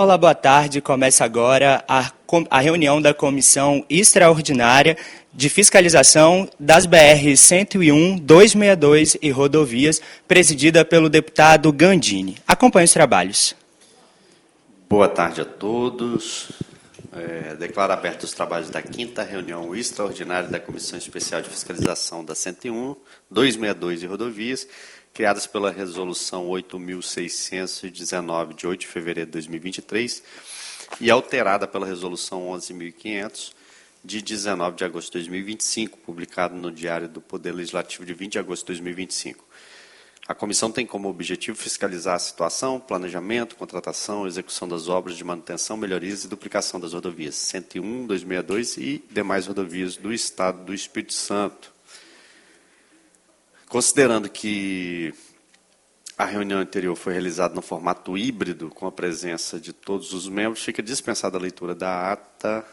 Olá, boa tarde. Começa agora a reunião da Comissão Extraordinária de Fiscalização das BR-101, 262 e rodovias, presidida pelo deputado Gandini. Acompanhe os trabalhos. Boa tarde a todos. Declaro abertos os trabalhos da 5ª reunião extraordinária da Comissão Especial de Fiscalização da 101, 262 e rodovias, criadas pela Resolução 8.619, de 8 de fevereiro de 2023, e alterada pela Resolução 11.500, de 19 de agosto de 2025, publicado no Diário do Poder Legislativo de 20 de agosto de 2025. A comissão tem como objetivo fiscalizar a situação, planejamento, contratação, execução das obras de manutenção, melhorias e duplicação das rodovias 101, 262 e demais rodovias do Estado do Espírito Santo. Considerando que a reunião anterior foi realizada no formato híbrido, com a presença de todos os membros, fica dispensada a leitura da ata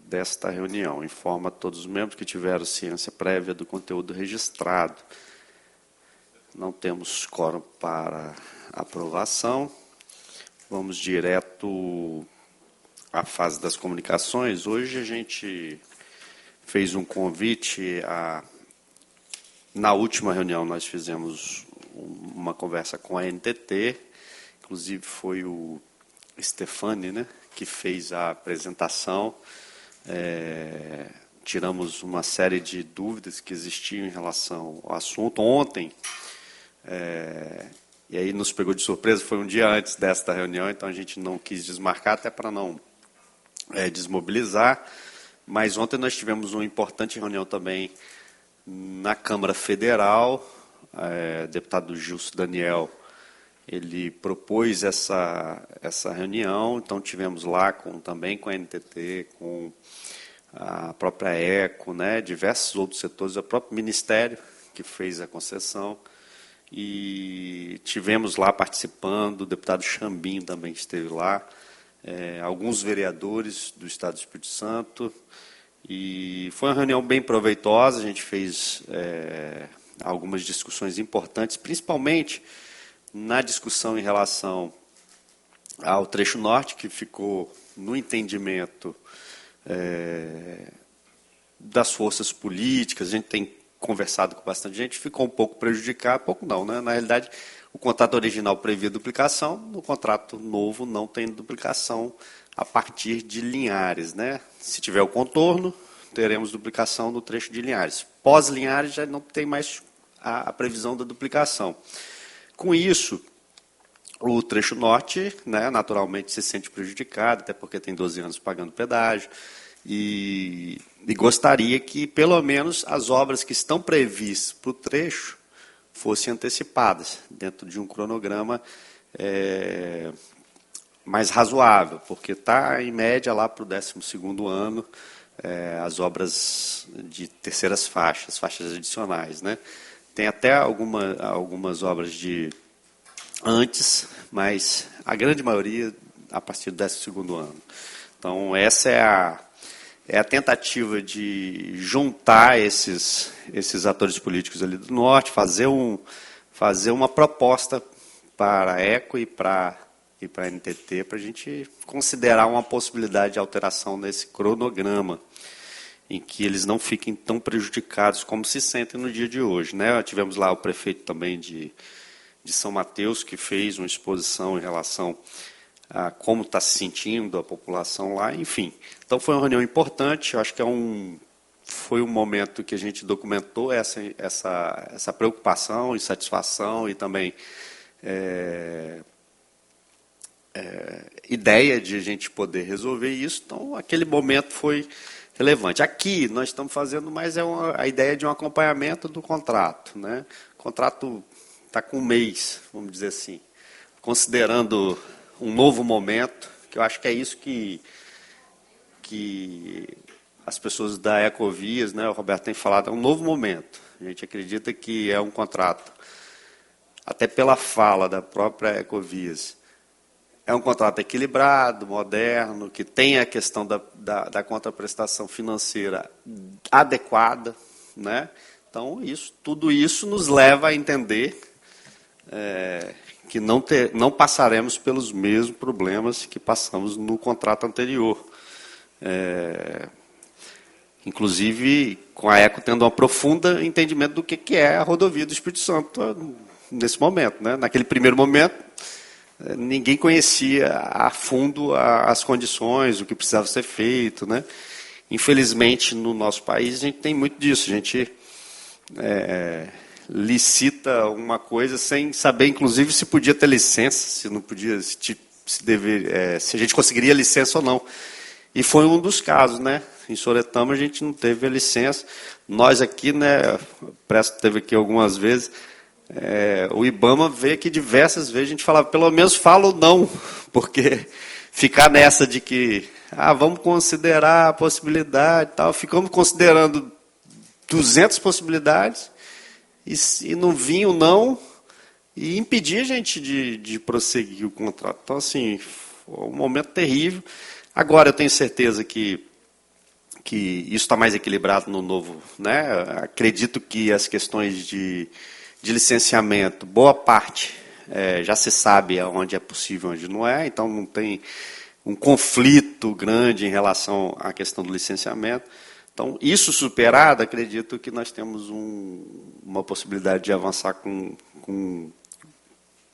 desta reunião. Informa a todos os membros que tiveram ciência prévia do conteúdo registrado. Não temos quórum para aprovação. Vamos direto à fase das comunicações. Hoje a gente fez um convite. Na última reunião nós fizemos uma conversa com a NTT, inclusive foi o Stefani, né, que fez a apresentação. Tiramos uma série de dúvidas que existiam em relação ao assunto. Ontem, e aí nos pegou de surpresa, foi um dia antes desta reunião, então a gente não quis desmarcar, até para não desmobilizar, mas ontem nós tivemos uma importante reunião também na Câmara Federal. Deputado Gilson Daniel, ele propôs essa reunião, então tivemos lá também com a NTT, com a própria ECO, né, diversos outros setores, o próprio Ministério que fez a concessão. E tivemos lá participando, o deputado Chambinho também esteve lá, alguns vereadores do Estado do Espírito Santo, e foi uma reunião bem proveitosa. A gente fez algumas discussões importantes, principalmente na discussão em relação ao trecho norte, que ficou no entendimento das forças políticas. A gente tem conversado com bastante gente, ficou um pouco prejudicado, pouco não, né? Na realidade, o contrato original previa duplicação, no contrato novo não tem duplicação a partir de Linhares, né? Se tiver o contorno, teremos duplicação no trecho de Linhares. Pós-Linhares já não tem mais a previsão da duplicação. Com isso, o trecho norte, né, naturalmente se sente prejudicado, até porque tem 12 anos pagando pedágio, e gostaria que, pelo menos, as obras que estão previstas para o trecho fossem antecipadas, dentro de um cronograma mais razoável, porque está, em média, lá para o 12º ano, as obras de terceiras faixas, faixas adicionais, né? Tem até algumas obras de antes, mas a grande maioria a partir do 12º ano. Então, essa é a tentativa de juntar esses atores políticos ali do Norte, fazer uma proposta para a ECO e para a NTT, para a gente considerar uma possibilidade de alteração nesse cronograma, em que eles não fiquem tão prejudicados como se sentem no dia de hoje, né? Tivemos lá o prefeito também de São Mateus, que fez uma exposição em relação a como está se sentindo a população lá, enfim. Então foi uma reunião importante. Eu acho que foi um momento que a gente documentou essa preocupação, insatisfação e também ideia de a gente poder resolver isso. Então aquele momento foi relevante. Aqui nós estamos fazendo mais a ideia de um acompanhamento do contrato, né? O contrato está com um mês, vamos dizer assim, considerando um novo momento, que eu acho que é isso que as pessoas da Ecovias, né, o Roberto tem falado, é um novo momento. A gente acredita que é um contrato, até pela fala da própria Ecovias, é um contrato equilibrado, moderno, que tem a questão da contraprestação financeira adequada, né? Então, tudo isso nos leva a entender que não passaremos pelos mesmos problemas que passamos no contrato anterior. Inclusive, com a ECO tendo um profundo entendimento do que é a rodovia do Espírito Santo nesse momento, né? Naquele primeiro momento, ninguém conhecia a fundo as condições, o que precisava ser feito, né? Infelizmente, no nosso país, a gente tem muito disso. A gente licita uma coisa sem saber, inclusive, se podia ter licença, se não podia, se a gente conseguiria licença ou não. E foi um dos casos, né? Em Soretama a gente não teve a licença. Nós aqui, né? O Presto teve aqui algumas vezes. O IBAMA veio aqui diversas vezes, a gente falava, pelo menos fala ou não, porque ficar nessa de que vamos considerar a possibilidade e tal, ficamos considerando 200 possibilidades e não vinha o não e impedia a gente de prosseguir o contrato. Então, assim, foi um momento terrível. Agora eu tenho certeza que isso está mais equilibrado no novo, né? Acredito que as questões de licenciamento, boa parte já se sabe onde é possível, onde não é, então não tem um conflito grande em relação à questão do licenciamento. Então, isso superado, acredito que nós temos uma possibilidade de avançar com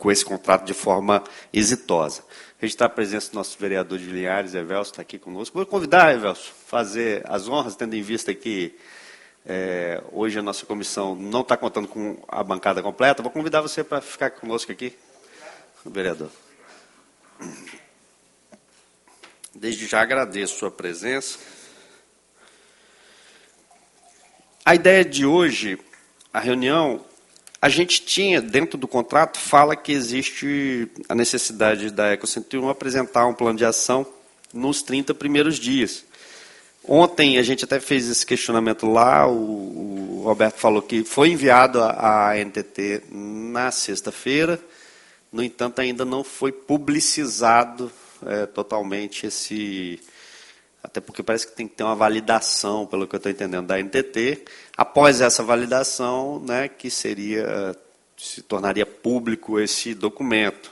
esse contrato de forma exitosa. Registrar a presença do nosso vereador de Linhares, Evelso, está aqui conosco. Vou convidar, Evelso, a fazer as honras, tendo em vista que hoje a nossa comissão não está contando com a bancada completa. Vou convidar você para ficar conosco aqui, vereador. Desde já agradeço a sua presença. A ideia de hoje, a reunião, a gente tinha, dentro do contrato, fala que existe a necessidade da ECO 101 apresentar um plano de ação nos 30 primeiros dias. Ontem a gente até fez esse questionamento lá, o Roberto falou que foi enviado à NTT na sexta-feira, no entanto ainda não foi publicizado totalmente até porque parece que tem que ter uma validação, pelo que eu estou entendendo, da NTT. Após essa validação, né, que se tornaria público esse documento.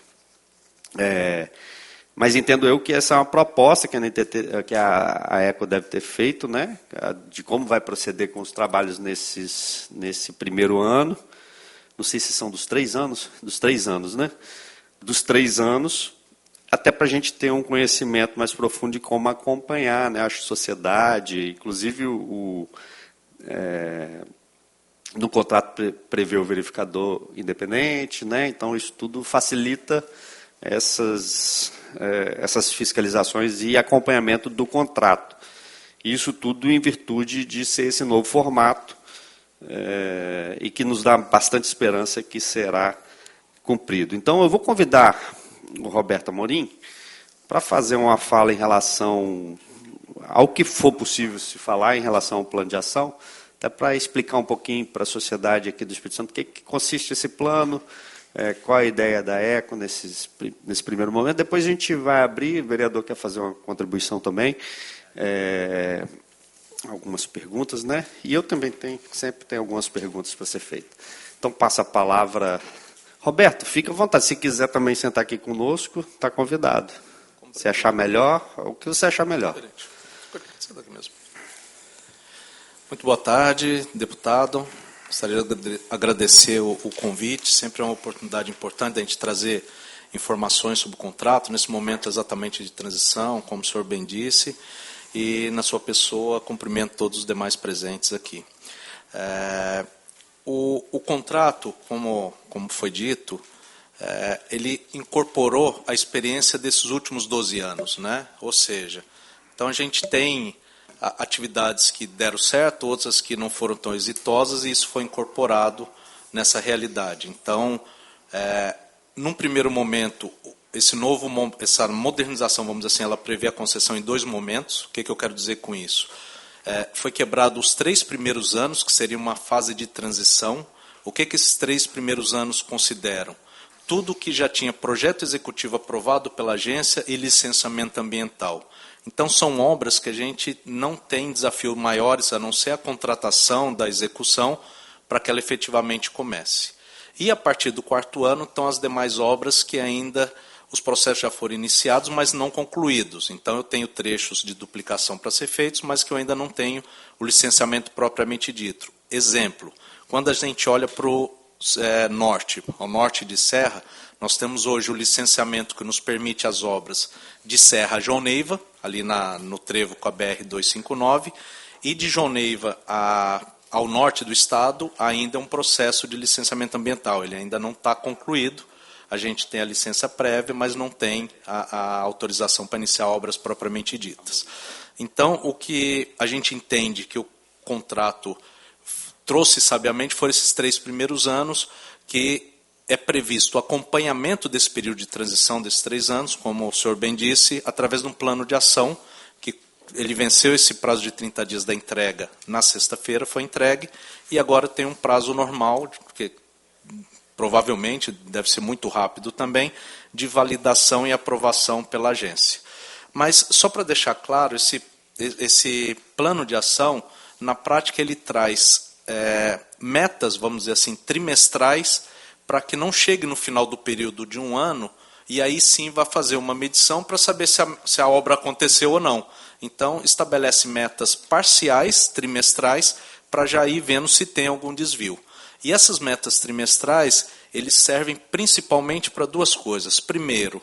Mas entendo eu que essa é uma proposta que a NTT, que a ECO deve ter feito, né, de como vai proceder com os trabalhos nesse primeiro ano. Não sei se são dos 3 anos, né? Dos 3 anos, até para a gente ter um conhecimento mais profundo de como acompanhar, né, a sociedade, inclusive no contrato prevê o verificador independente, né, então isso tudo facilita essas fiscalizações e acompanhamento do contrato. Isso tudo em virtude de ser esse novo formato e que nos dá bastante esperança que será cumprido. Então, eu vou convidar o Roberto Amorim para fazer uma fala em relação ao que for possível se falar em relação ao plano de ação, até para explicar um pouquinho para a sociedade aqui do Espírito Santo o que consiste esse plano, qual a ideia da ECO nesse primeiro momento. Depois a gente vai abrir, o vereador quer fazer uma contribuição também, algumas perguntas, né? E eu também sempre tenho algumas perguntas para ser feitas. Então, passa a palavra. Roberto, fica à vontade. Se quiser também sentar aqui conosco, está convidado. Se achar melhor, o que você achar melhor. Senta aqui mesmo. Muito boa tarde, deputado. Gostaria de agradecer o convite. Sempre é uma oportunidade importante da gente trazer informações sobre o contrato, nesse momento exatamente de transição, como o senhor bem disse, e na sua pessoa cumprimento todos os demais presentes aqui. O contrato, como foi dito, ele incorporou a experiência desses últimos 12 anos, né? Ou seja, então a gente tem atividades que deram certo, outras que não foram tão exitosas, e isso foi incorporado nessa realidade. Então, num primeiro momento, essa modernização, vamos dizer assim, ela prevê a concessão em 2 momentos. O que eu quero dizer com isso? Foi quebrado os 3 primeiros anos, que seria uma fase de transição. O que esses 3 primeiros anos consideram? Tudo que já tinha projeto executivo aprovado pela agência e licenciamento ambiental. Então, são obras que a gente não tem desafio maiores, a não ser a contratação da execução, para que ela efetivamente comece. E a partir do 4º ano estão as demais obras que ainda os processos já foram iniciados, mas não concluídos. Então eu tenho trechos de duplicação para ser feitos, mas que eu ainda não tenho o licenciamento propriamente dito. Exemplo, quando a gente olha para o norte, ao norte de Serra, nós temos hoje o licenciamento que nos permite as obras de Serra a João Neiva, ali no trevo com a BR-259, e de João Neiva ao norte do estado ainda é um processo de licenciamento ambiental. Ele ainda não está concluído, a gente tem a licença prévia, mas não tem a autorização para iniciar obras propriamente ditas. Então, o que a gente entende que o contrato trouxe sabiamente foram esses 3 primeiros anos, que é previsto o acompanhamento desse período de transição desses 3 anos, como o senhor bem disse, através de um plano de ação, que ele venceu esse prazo de 30 dias da entrega na sexta-feira, foi entregue, e agora tem um prazo normal, que provavelmente deve ser muito rápido também, de validação e aprovação pela agência. Mas, só para deixar claro, esse plano de ação, na prática, ele traz metas, vamos dizer assim, trimestrais, para que não chegue no final do período de um ano, e aí sim vai fazer uma medição para saber se a obra aconteceu ou não. Então, estabelece metas parciais, trimestrais, para já ir vendo se tem algum desvio. E essas metas trimestrais, eles servem principalmente para 2 coisas. Primeiro,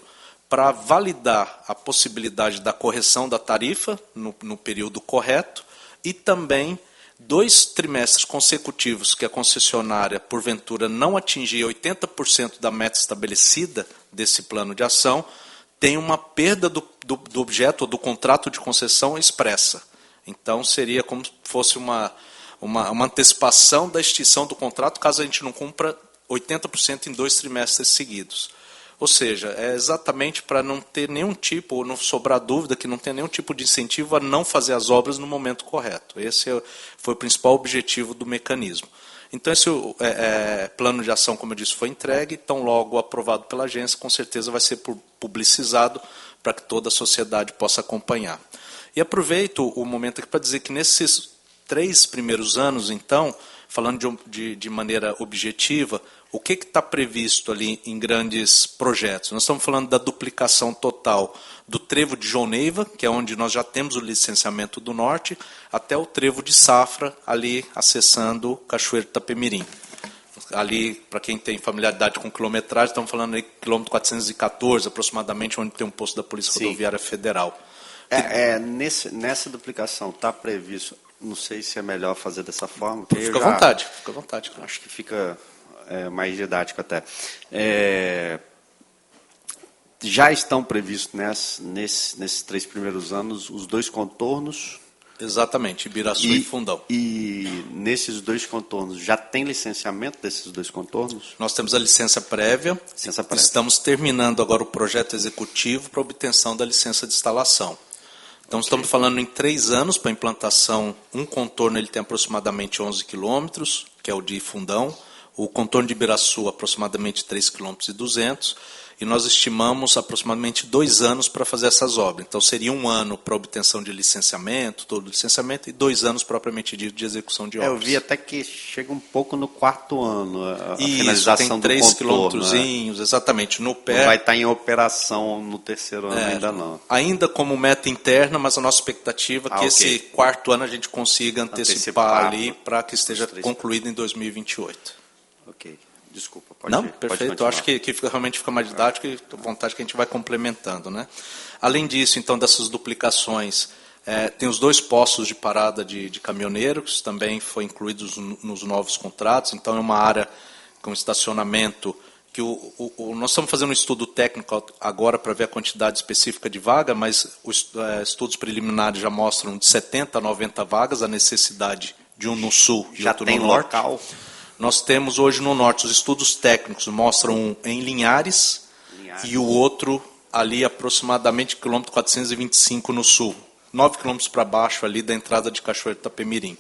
para validar a possibilidade da correção da tarifa no período correto, e também 2 trimestres consecutivos que a concessionária, porventura, não atingir 80% da meta estabelecida desse plano de ação, tem uma perda do objeto ou do contrato de concessão expressa. Então, seria como se fosse uma antecipação da extinção do contrato, caso a gente não cumpra 80% em 2 trimestres seguidos. Ou seja, é exatamente para não ter nenhum tipo, ou não sobrar dúvida, que não tem nenhum tipo de incentivo a não fazer as obras no momento correto. Esse foi o principal objetivo do mecanismo. Então, esse plano de ação, como eu disse, foi entregue, tão logo aprovado pela agência, com certeza vai ser publicizado para que toda a sociedade possa acompanhar. E aproveito o momento aqui para dizer que nesses 3 primeiros anos, então, falando de maneira objetiva, o que está previsto ali em grandes projetos? Nós estamos falando da duplicação total do trevo de João Neiva, que é onde nós já temos o licenciamento do norte, até o trevo de Safra, ali acessando Cachoeiro de Itapemirim. Ali, para quem tem familiaridade com quilometragem, estamos falando aí quilômetro 414, aproximadamente, onde tem um posto da Polícia Rodoviária Federal. Nessa duplicação está previsto, não sei se é melhor fazer dessa forma. Fica à vontade. Acho que fica mais didático até. Já estão previstos nesses 3 primeiros anos os 2 contornos? Exatamente, Ibiraçu e Fundão. E nesses 2 contornos, já tem licenciamento desses 2 contornos? Nós temos a licença prévia. Estamos terminando agora o projeto executivo para obtenção da licença de instalação. Então, estamos falando em 3 anos para a implantação. Um contorno ele tem aproximadamente 11 quilômetros, que é o de Fundão. O contorno de Ibiraçu, aproximadamente 3,2 km. E nós estimamos aproximadamente 2 anos para fazer essas obras. Então, seria 1 ano para obtenção de licenciamento, todo o licenciamento, e 2 anos propriamente dito de execução de obras. Eu vi até que chega um pouco no 4º ano a Isso, finalização tem 3 quilômetrozinhos, exatamente, no pé. Não vai estar em operação no 3º ano ainda não. Ainda como meta interna, mas a nossa expectativa é que esse 4º ano a gente consiga antecipar ali para que esteja concluído em 2028. Ok. Desculpa, pode Não, pode perfeito. continuar. Eu acho que realmente fica mais didático e à vontade que a gente vai complementando, né? Além disso, então, dessas duplicações, tem os 2 postos de parada de caminhoneiros, que também foram incluídos nos novos contratos. Então, é uma área com estacionamento que nós estamos fazendo um estudo técnico agora para ver a quantidade específica de vaga, mas os estudos preliminares já mostram de 70 a 90 vagas, a necessidade de um no sul e já outro tem no norte. local? Nós temos hoje no norte, os estudos técnicos mostram um em Linhares e o outro ali aproximadamente quilômetro 425 no sul, 9 quilômetros para baixo ali da entrada de Cachoeiro de Itapemirim.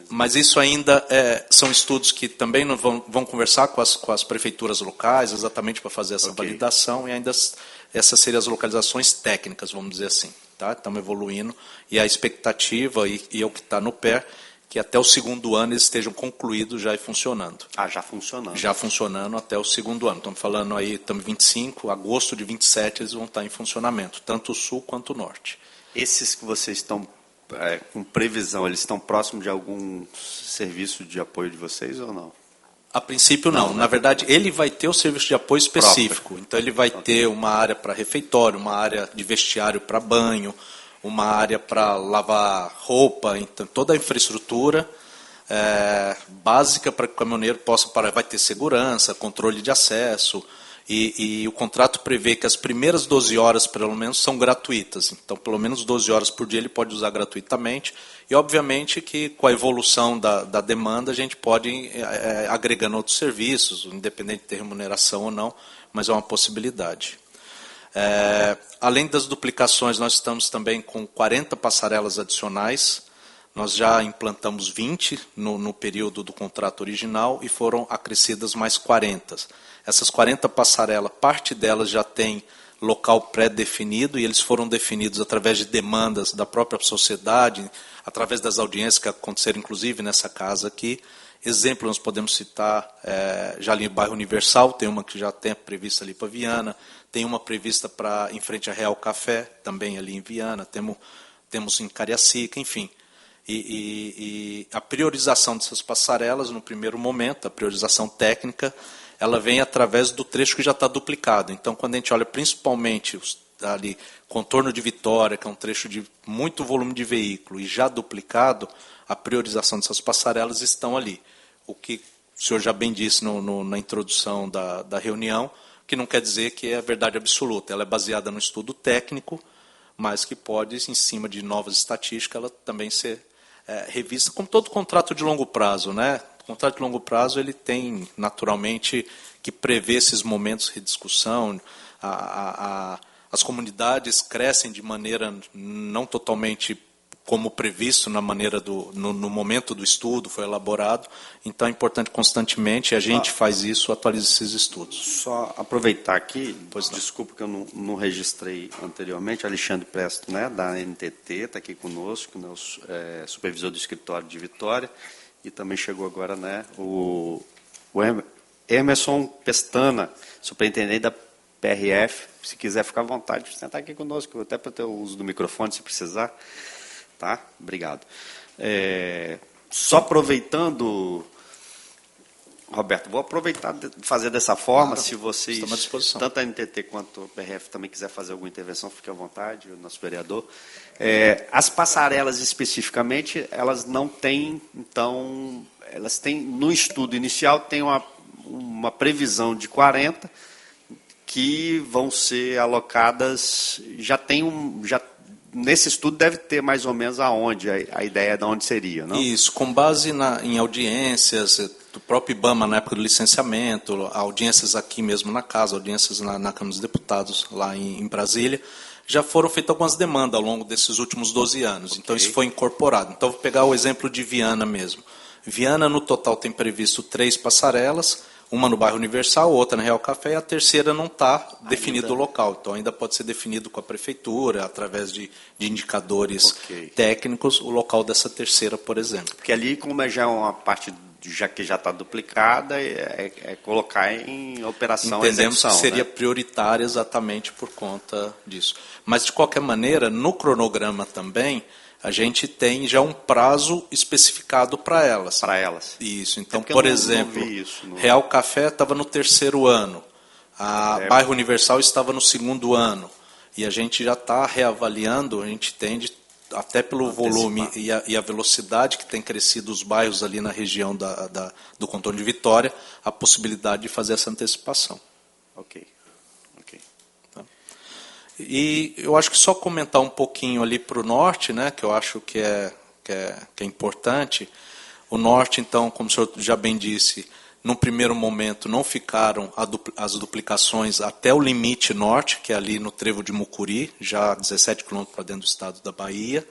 Mas isso ainda são estudos que também vão conversar com as prefeituras locais, exatamente para fazer essa validação, e ainda essas seriam as localizações técnicas, vamos dizer assim. Tá? Estamos evoluindo, e a expectativa, e é o que está no pé, que até o segundo ano eles estejam concluídos já e funcionando. Ah, já funcionando. Já funcionando até o segundo ano. Estamos falando aí, estamos em 25, agosto de 27 eles vão estar em funcionamento, tanto o sul quanto o norte. Esses que vocês estão com previsão, eles estão próximos de algum serviço de apoio de vocês ou não? A princípio não. Na verdade, ele vai ter o serviço de apoio específico. Próprio. Então ele vai ter uma área para refeitório, uma área de vestiário para banho, uma área para lavar roupa, então toda a infraestrutura básica para que o caminhoneiro possa parar. Vai ter segurança, controle de acesso, e o contrato prevê que as primeiras 12 horas, pelo menos, são gratuitas. Então, pelo menos 12 horas por dia ele pode usar gratuitamente, e obviamente que com a evolução da demanda a gente pode ir agregando outros serviços, independente de ter remuneração ou não, mas é uma possibilidade. Além das duplicações, nós estamos também com 40 passarelas adicionais. Nós já implantamos 20 no período do contrato original e foram acrescidas mais 40. Essas 40 passarelas, parte delas já tem local pré-definido, e eles foram definidos através de demandas da própria sociedade, através das audiências que aconteceram, inclusive, nessa casa aqui. Exemplo, nós podemos citar, já ali no bairro Universal, tem uma que já tem prevista ali para Viana, tem uma prevista em frente a Real Café, também ali em Viana, temos em Cariacica, enfim. E a priorização dessas passarelas, no primeiro momento, a priorização técnica, ela vem através do trecho que já está duplicado. Então, quando a gente olha principalmente ali, contorno de Vitória, que é um trecho de muito volume de veículo, e já duplicado, a priorização dessas passarelas estão ali. O que o senhor já bem disse na introdução da reunião, que não quer dizer que é a verdade absoluta. Ela é baseada no estudo técnico, mas que pode, em cima de novas estatísticas, ela também ser revista, como todo contrato de longo prazo, né? O contrato de longo prazo ele tem, naturalmente, que prever esses momentos de discussão. As comunidades crescem de maneira não totalmente como previsto no momento do estudo, foi elaborado. Então é importante constantemente, a gente faz isso, atualiza esses estudos. Só aproveitar aqui, desculpa que eu não registrei anteriormente, Alexandre Presto, né, da NTT, está aqui conosco, né, supervisor do escritório de Vitória, e também chegou agora, né, o Emerson Pestana, superintendente da PRF. Se quiser ficar à vontade, sentar aqui conosco, até para ter o uso do microfone, se precisar. Tá? Obrigado. Só aproveitando, Roberto, vou aproveitar de fazer dessa forma, se vocês, tanto a NTT quanto o PRF também quiser fazer alguma intervenção, fique à vontade, o nosso vereador. As passarelas especificamente, elas não têm, então, elas têm, no estudo inicial, tem uma previsão de 40 que vão ser alocadas, nesse estudo deve ter mais ou menos aonde, a ideia de onde seria, não? Isso, com base em audiências do próprio IBAMA na época do licenciamento, audiências aqui mesmo na casa, audiências na Câmara dos Deputados lá em Brasília, já foram feitas algumas demandas ao longo desses últimos 12 anos. Okay. Então isso foi incorporado. Então vou pegar o exemplo de Viana mesmo. Viana no total tem previsto 3 passarelas, uma no bairro Universal, outra na Real Café, e a terceira não está definido o local. Então ainda pode ser definido com a prefeitura, através de indicadores técnicos, o local dessa terceira, por exemplo. Porque ali, como já é uma parte que já está duplicada, colocar em operação a execução. Entendemos que seria prioritária exatamente por conta disso. Mas, de qualquer maneira, no cronograma também, a gente tem já um prazo especificado para elas. Para elas. Isso. Então, por exemplo, Real Café estava no 3º ano, Bairro Universal estava no 2º ano, e a gente já está reavaliando, a gente tende, até pelo volume e a velocidade que tem crescido os bairros ali na região do contorno de Vitória, a possibilidade de fazer essa antecipação. Ok. E eu acho que só comentar um pouquinho ali para o norte, né, que eu acho que é importante. O norte, então, como o senhor já bem disse, num primeiro momento não ficaram as duplicações até o limite norte, que é ali no trevo de Mucuri, já 17 quilômetros para dentro do estado da Bahia,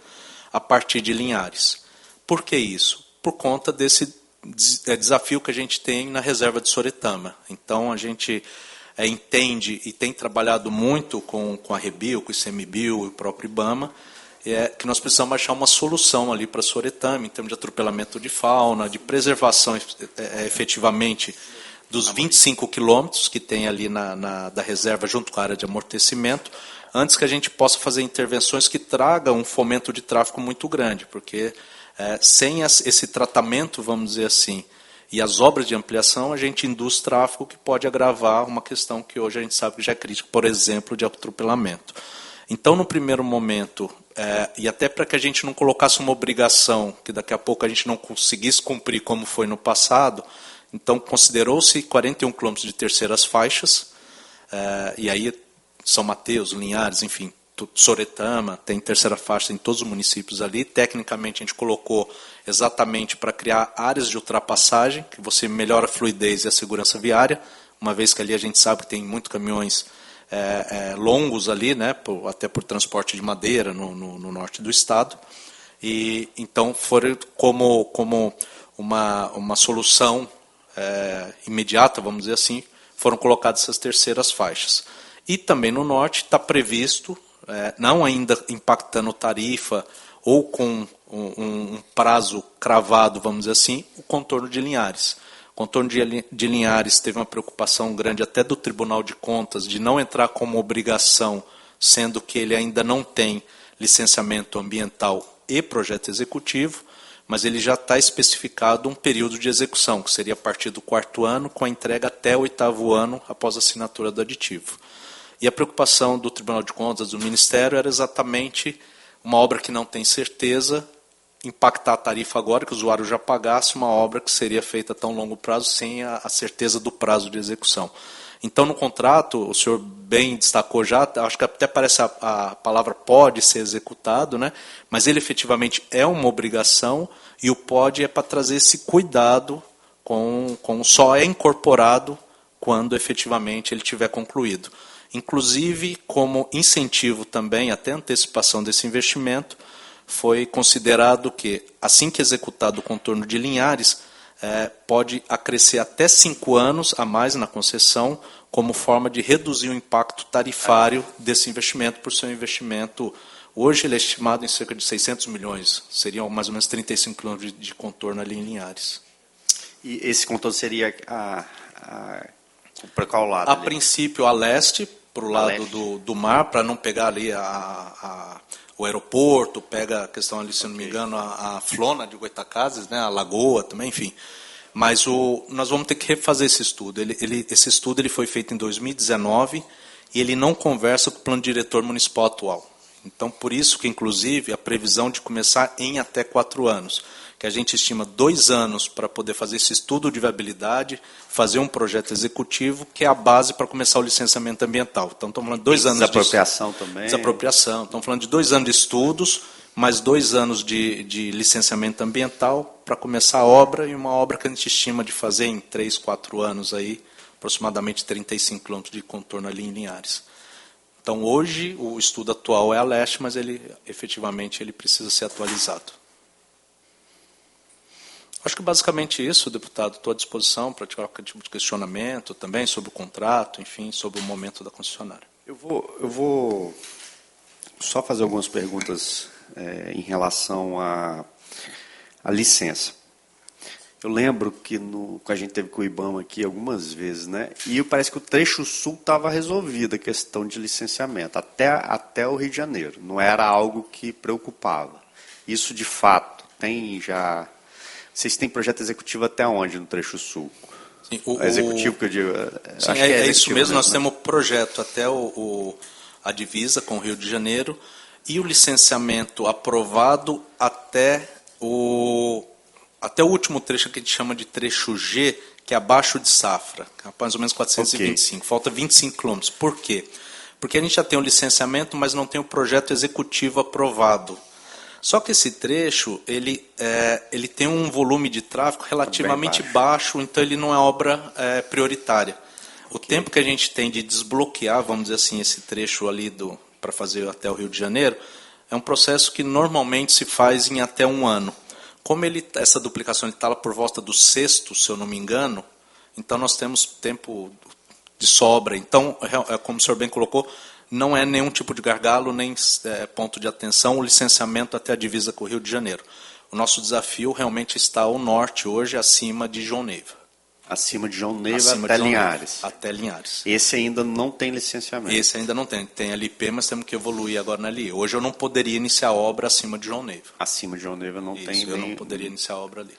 a partir de Linhares. Por que isso? Por conta desse desafio que a gente tem na reserva de Soretama. Então, a gente entende e tem trabalhado muito com a Rebio, com o ICMBio e o próprio IBAMA, que nós precisamos achar uma solução ali para Soretama, em termos de atropelamento de fauna, de preservação efetivamente dos 25 quilômetros que tem ali da reserva junto com a área de amortecimento, antes que a gente possa fazer intervenções que tragam um fomento de tráfego muito grande, porque sem esse tratamento, vamos dizer assim, e as obras de ampliação, a gente induz tráfego que pode agravar uma questão que hoje a gente sabe que já é crítica, por exemplo, de atropelamento. Então, no primeiro momento, e até para que a gente não colocasse uma obrigação que daqui a pouco a gente não conseguisse cumprir como foi no passado, então considerou-se 41 quilômetros de terceiras faixas, e aí São Mateus, Linhares, enfim, Soretama, tem terceira faixa em todos os municípios ali. Tecnicamente, a gente colocou exatamente para criar áreas de ultrapassagem, que você melhora a fluidez e a segurança viária, uma vez que ali a gente sabe que tem muitos caminhões longos ali, né, até por transporte de madeira no norte do estado. E então foram como uma solução imediata, vamos dizer assim, foram colocadas essas terceiras faixas. E também no norte está previsto, não ainda impactando tarifa ou com um prazo cravado, vamos dizer assim, o contorno de Linhares. O contorno de Linhares teve uma preocupação grande até do Tribunal de Contas de não entrar como obrigação, sendo que ele ainda não tem licenciamento ambiental e projeto executivo, mas ele já está especificado um período de execução, que seria a partir do 4º ano, com a entrega até o 8º ano após a assinatura do aditivo. E a preocupação do Tribunal de Contas, do Ministério, era exatamente uma obra que não tem certeza, impactar a tarifa agora, que o usuário já pagasse uma obra que seria feita a tão longo prazo, sem a certeza do prazo de execução. Então, no contrato, o senhor bem destacou já, acho que até parece a palavra pode ser executado, né? Mas ele efetivamente é uma obrigação, e o pode é para trazer esse cuidado só é incorporado quando efetivamente ele tiver concluído. Inclusive, como incentivo também, até antecipação desse investimento, foi considerado que, assim que executado o contorno de Linhares, pode acrescer até 5 anos a mais na concessão, como forma de reduzir o impacto tarifário desse investimento, por ser um investimento, hoje ele é estimado em cerca de 600 milhões, seriam mais ou menos 35 quilômetros de contorno ali em Linhares. E esse contorno seria para qual lado? A princípio, a leste, para o lado do mar, para não pegar ali o aeroporto, pega a questão ali, se não me engano, a Flona de Goitacazes, né, a Lagoa também, enfim. Mas nós vamos ter que refazer esse estudo. Esse estudo ele foi feito em 2019 e ele não conversa com o plano diretor municipal atual. Então, por isso que, inclusive, a previsão de começar em até 4 anos, que a gente estima 2 anos para poder fazer esse estudo de viabilidade, fazer um projeto executivo, que é a base para começar o licenciamento ambiental. Então, estamos falando de 2 anos desapropriação também. Desapropriação. Estamos falando de 2 anos de estudos, mais 2 anos de licenciamento ambiental para começar a obra, e uma obra que a gente estima de fazer em 3, 4 anos, aí, aproximadamente 35 quilômetros de contorno ali em Linhares. Então, hoje, o estudo atual é a leste, mas efetivamente ele precisa ser atualizado. Acho que basicamente isso, deputado. Estou à disposição para tirar qualquer tipo de questionamento também sobre o contrato, enfim, sobre o momento da concessionária. Eu vou só fazer algumas perguntas em relação à licença. Eu lembro que a gente teve com o IBAMA aqui algumas vezes, né? E parece que o trecho sul estava resolvida a questão de licenciamento, até o Rio de Janeiro. Não era algo que preocupava. Isso, de fato, tem já... Vocês têm projeto executivo até onde no trecho sul? Sim, executivo que eu digo... Sim, acho que é isso mesmo, nós né? temos projeto até a divisa com o Rio de Janeiro e o licenciamento aprovado até o último trecho que a gente chama de trecho G, que é abaixo de Safra, mais ou menos 425. Okay. Falta 25 quilômetros. Por quê? Porque a gente já tem o licenciamento, mas não tem o projeto executivo aprovado. Só que esse trecho, ele tem um volume de tráfego relativamente baixo, então ele não é obra prioritária. O tempo que a gente tem de desbloquear, vamos dizer assim, esse trecho ali para fazer até o Rio de Janeiro, é um processo que normalmente se faz em até 1 ano. Como essa duplicação está lá por volta do 6º, se eu não me engano, então nós temos tempo de sobra. Então, como o senhor bem colocou, não é nenhum tipo de gargalo, nem ponto de atenção, o licenciamento até a divisa com o Rio de Janeiro. O nosso desafio realmente está ao norte hoje, acima de João Neiva. Acima de João Neiva até Linhares. Até Linhares. Esse ainda não tem licenciamento. Esse ainda não tem. Tem LP, mas temos que evoluir agora na LI. Hoje eu não poderia iniciar a obra acima de João Neiva. Acima de João Neiva não tem eu não poderia iniciar a obra ali.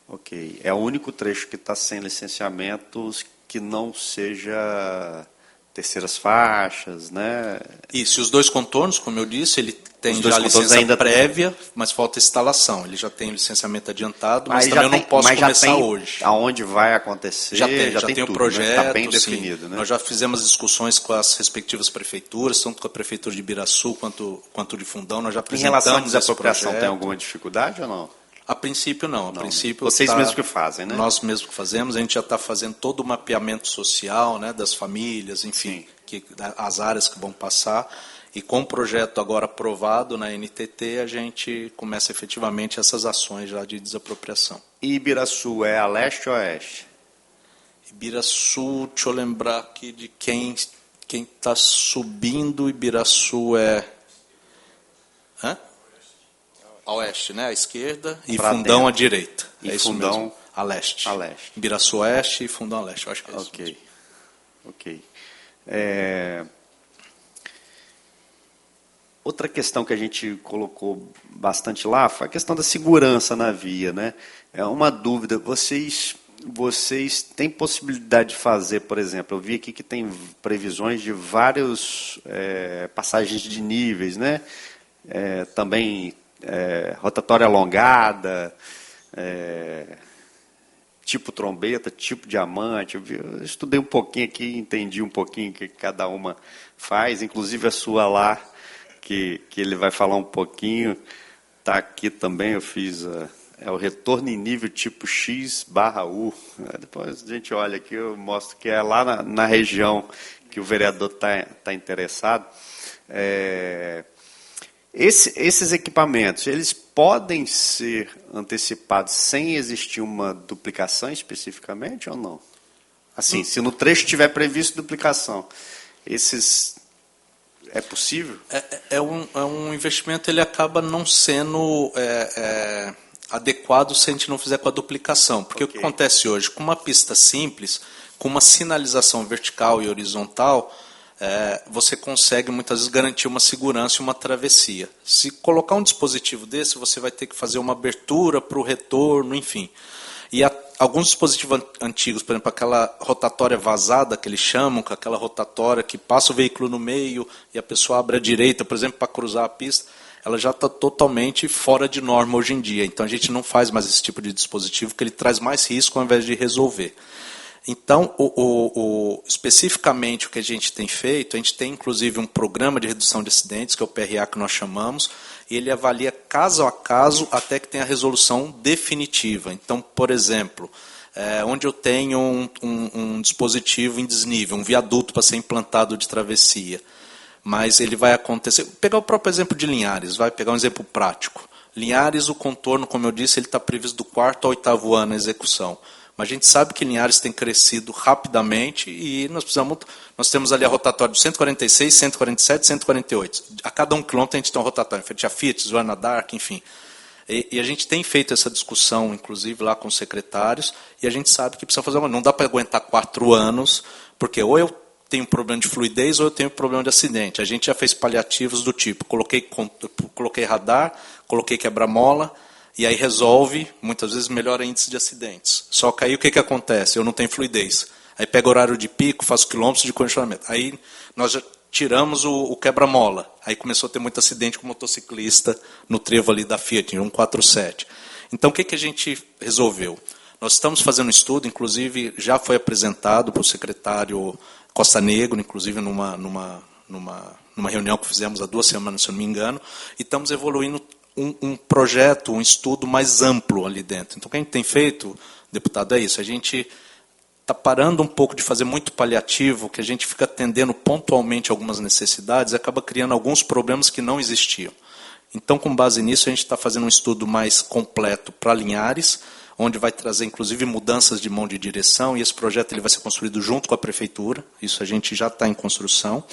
Ok. É o único trecho que está sem licenciamentos que não seja terceiras faixas, né? Isso, e os dois contornos, como eu disse, ele tem já licença ainda prévia, mas falta instalação. Ele já tem licenciamento adiantado, mas também eu não posso começar hoje. Aonde vai acontecer? Já tem tudo, o projeto, né? Está bem definido, né? Nós já fizemos discussões com as respectivas prefeituras, tanto com a prefeitura de Ibiraçu quanto de Fundão. Nós já apresentamos. Em relação à desapropriação, tem alguma dificuldade ou não? A princípio, não. A princípio, vocês mesmos que fazem, né? Nós mesmos que fazemos. A gente já está fazendo todo o mapeamento social, né, das famílias, enfim, as áreas que vão passar. E com o projeto agora aprovado na NTT, a gente começa efetivamente essas ações já de desapropriação. E Ibiraçu é a leste ou a oeste? Ibiraçu, deixa eu lembrar aqui de quem está subindo. Ibiraçu é... A oeste, né? À esquerda, e pra Fundão dentro. À direita. E é Fundão isso mesmo. A leste. A leste. Ibiraçu oeste e Fundão a leste. Eu acho que é isso. Ok. Ok. Outra questão que a gente colocou bastante lá foi a questão da segurança na via, né? É uma dúvida. Vocês têm possibilidade de fazer, por exemplo, eu vi aqui que tem previsões de vários passagens de níveis, né? Também rotatória alongada, tipo trombeta, tipo diamante. Eu estudei um pouquinho aqui, entendi um pouquinho o que cada uma faz, inclusive a sua lá, que ele vai falar um pouquinho, está aqui também, eu fiz o retorno em nível tipo X/U. Depois a gente olha aqui, eu mostro que é lá na região que o vereador está interessado. Esses equipamentos, eles podem ser antecipados sem existir uma duplicação especificamente ou não? Assim, se no trecho tiver previsto duplicação, é possível? É um investimento, ele acaba não sendo adequado se a gente não fizer com a duplicação. Porque o que acontece hoje, com uma pista simples, com uma sinalização vertical e horizontal, você consegue muitas vezes garantir uma segurança e uma travessia. Se colocar um dispositivo desse, você vai ter que fazer uma abertura para o retorno, enfim. E alguns dispositivos antigos, por exemplo, aquela rotatória vazada que eles chamam, com aquela rotatória que passa o veículo no meio e a pessoa abre à direita, por exemplo, para cruzar a pista, ela já está totalmente fora de norma hoje em dia. Então a gente não faz mais esse tipo de dispositivo, porque ele traz mais risco ao invés de resolver. Então, especificamente o que a gente tem feito, a gente tem inclusive um programa de redução de acidentes, que é o PRA que nós chamamos, e ele avalia caso a caso até que tenha a resolução definitiva. Então, por exemplo, onde eu tenho um dispositivo em desnível, um viaduto para ser implantado de travessia, mas ele vai acontecer... Vou pegar o próprio exemplo de Linhares, vai pegar um exemplo prático. Linhares, o contorno, como eu disse, ele está previsto do 4º ao 8º ano a execução. Mas a gente sabe que Linhares tem crescido rapidamente e nós temos ali a rotatória de 146, 147, 148. A cada 1 quilômetro a gente tem uma rotatória, em frente a Fiat, Joana Dark, enfim. E a gente tem feito essa discussão, inclusive, lá com os secretários, e a gente sabe que precisa fazer não dá para aguentar 4 anos, porque ou eu tenho um problema de fluidez ou eu tenho um problema de acidente. A gente já fez paliativos do tipo, coloquei radar, coloquei quebra-mola, e aí resolve, muitas vezes, melhora índice de acidentes. Só que aí o que acontece? Eu não tenho fluidez. Aí pego o horário de pico, faço quilômetros de congestionamento. Aí nós já tiramos o quebra-mola. Aí começou a ter muito acidente com motociclista no trevo ali da Fiat, 147. Então o que a gente resolveu? Nós estamos fazendo um estudo, inclusive já foi apresentado para o secretário Costa Negro, inclusive numa reunião que fizemos há 2 semanas, se eu não me engano, e estamos evoluindo um projeto, um estudo mais amplo ali dentro. Então, o que a gente tem feito, deputado, é isso. A gente está parando um pouco de fazer muito paliativo, que a gente fica atendendo pontualmente algumas necessidades e acaba criando alguns problemas que não existiam. Então, com base nisso, a gente está fazendo um estudo mais completo para Linhares, onde vai trazer, inclusive, mudanças de mão de direção, e esse projeto ele vai ser construído junto com a prefeitura, isso a gente já está em construção.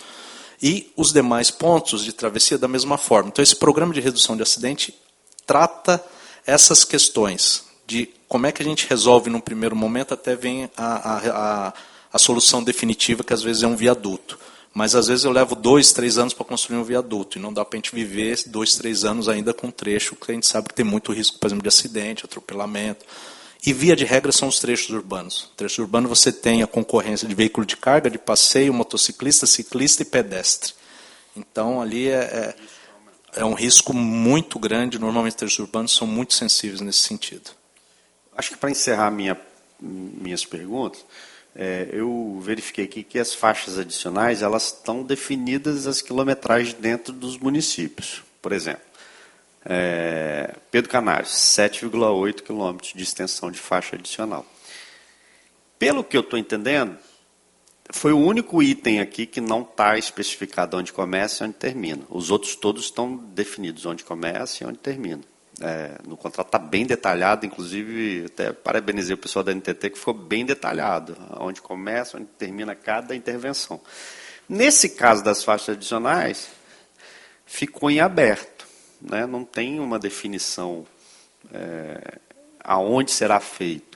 E os demais pontos de travessia da mesma forma. Então, esse programa de redução de acidente trata essas questões de como é que a gente resolve num primeiro momento até vem a solução definitiva, que às vezes é um viaduto. Mas às vezes eu levo 2, 3 anos para construir um viaduto, e não dá para a gente viver 2, 3 anos ainda com um trecho que a gente sabe que tem muito risco, por exemplo, de acidente, atropelamento. E via de regra são os trechos urbanos. No trecho urbano você tem a concorrência de veículo de carga, de passeio, motociclista, ciclista e pedestre. Então ali é um risco muito grande, normalmente os trechos urbanos são muito sensíveis nesse sentido. Acho que para encerrar minhas perguntas, eu verifiquei aqui que as faixas adicionais elas estão definidas as quilometragens dentro dos municípios. Por exemplo, Pedro Canários, 7,8 quilômetros de extensão de faixa adicional. Pelo que eu estou entendendo, foi o único item aqui que não está especificado onde começa e onde termina. Os outros todos estão definidos onde começa e onde termina. No contrato está bem detalhado, inclusive até parabenizei o pessoal da NTT que ficou bem detalhado, onde começa, onde termina cada intervenção. Nesse caso das faixas adicionais, ficou em aberto, né? Não tem uma definição aonde será feito.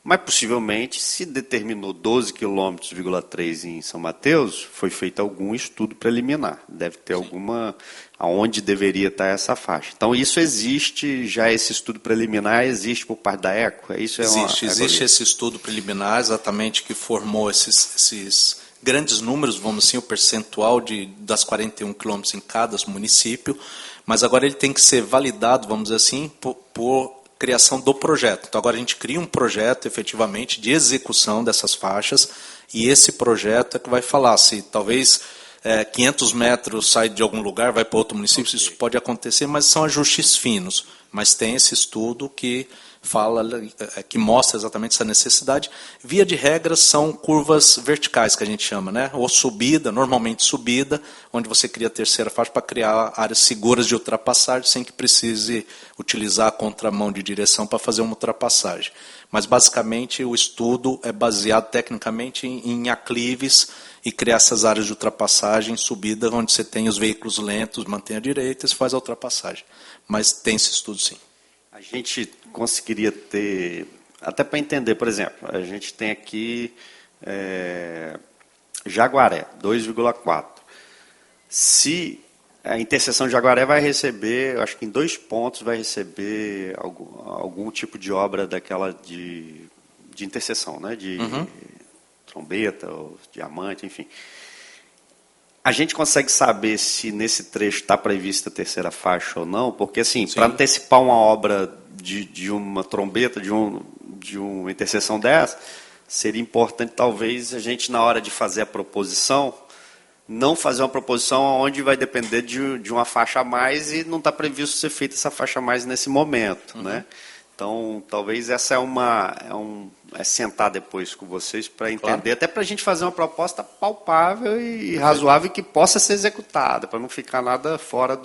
Mas possivelmente, se determinou 12,3 km em São Mateus, foi feito algum estudo preliminar. Deve ter alguma aonde deveria estar essa faixa. Então isso existe, já esse estudo preliminar existe por parte da ECO? Existe esse estudo preliminar exatamente que formou esses grandes números, vamos assim, o percentual das 41 quilômetros em cada município, mas agora ele tem que ser validado, vamos dizer assim, por criação do projeto. Então agora a gente cria um projeto efetivamente de execução dessas faixas e esse projeto é que vai falar se talvez 500 metros sai de algum lugar, vai para outro município, okay. Isso pode acontecer, mas são ajustes finos. Mas tem esse estudo que fala, que mostra exatamente essa necessidade. Via de regra são curvas verticais que a gente chama, né? Ou subida, normalmente subida, onde você cria a terceira faixa para criar áreas seguras de ultrapassagem sem que precise utilizar a contramão de direção para fazer uma ultrapassagem. Mas basicamente o estudo é baseado tecnicamente em aclives e criar essas áreas de ultrapassagem, subida, onde você tem os veículos lentos, mantém a direita e se faz a ultrapassagem. Mas tem esse estudo sim. A gente conseguiria ter, até para entender, por exemplo, a gente tem aqui Jaguaré, 2,4. Se a interseção de Jaguaré vai receber, eu acho que em 2 pontos vai receber algum tipo de obra daquela de interseção, né? De trombeta, ou diamante, enfim. A gente consegue saber se nesse trecho está prevista a terceira faixa ou não? Porque, assim, para antecipar uma obra de uma trombeta, de uma interseção dessa, seria importante, talvez, a gente, na hora de fazer a proposição, não fazer uma proposição onde vai depender de uma faixa a mais e não está previsto ser feita essa faixa a mais nesse momento, né? Então, talvez essa é sentar depois com vocês para entender, claro. Até para a gente fazer uma proposta palpável e razoável que possa ser executada, para não ficar nada fora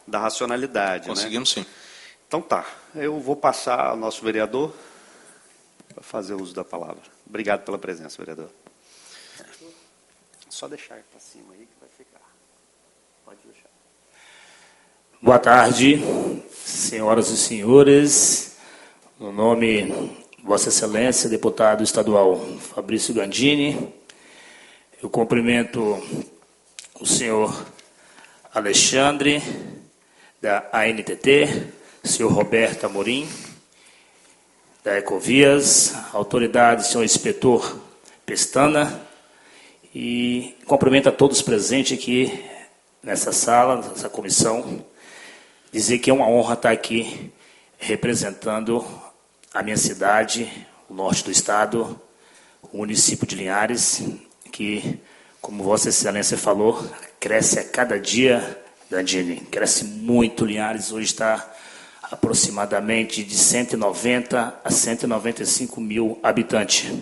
da racionalidade. Conseguimos, né? Sim. Então tá, eu vou passar ao nosso vereador para fazer uso da palavra. Obrigado pela presença, vereador. Só deixar para cima aí que vai ficar. Pode deixar. Boa tarde, senhoras e senhores. No nome de Vossa Excelência, deputado estadual Fabrício Gandini, eu cumprimento o senhor Alexandre, da ANTT, o senhor Roberto Amorim, da Ecovias, autoridades, senhor inspetor Pestana, e cumprimento a todos presentes aqui nessa sala, nessa comissão, dizer que é uma honra estar aqui representando a minha cidade, o norte do estado, o município de Linhares, que, como Vossa Excelência falou, cresce a cada dia, Gandini, cresce muito. Linhares hoje está aproximadamente de 190 a 195 mil habitantes.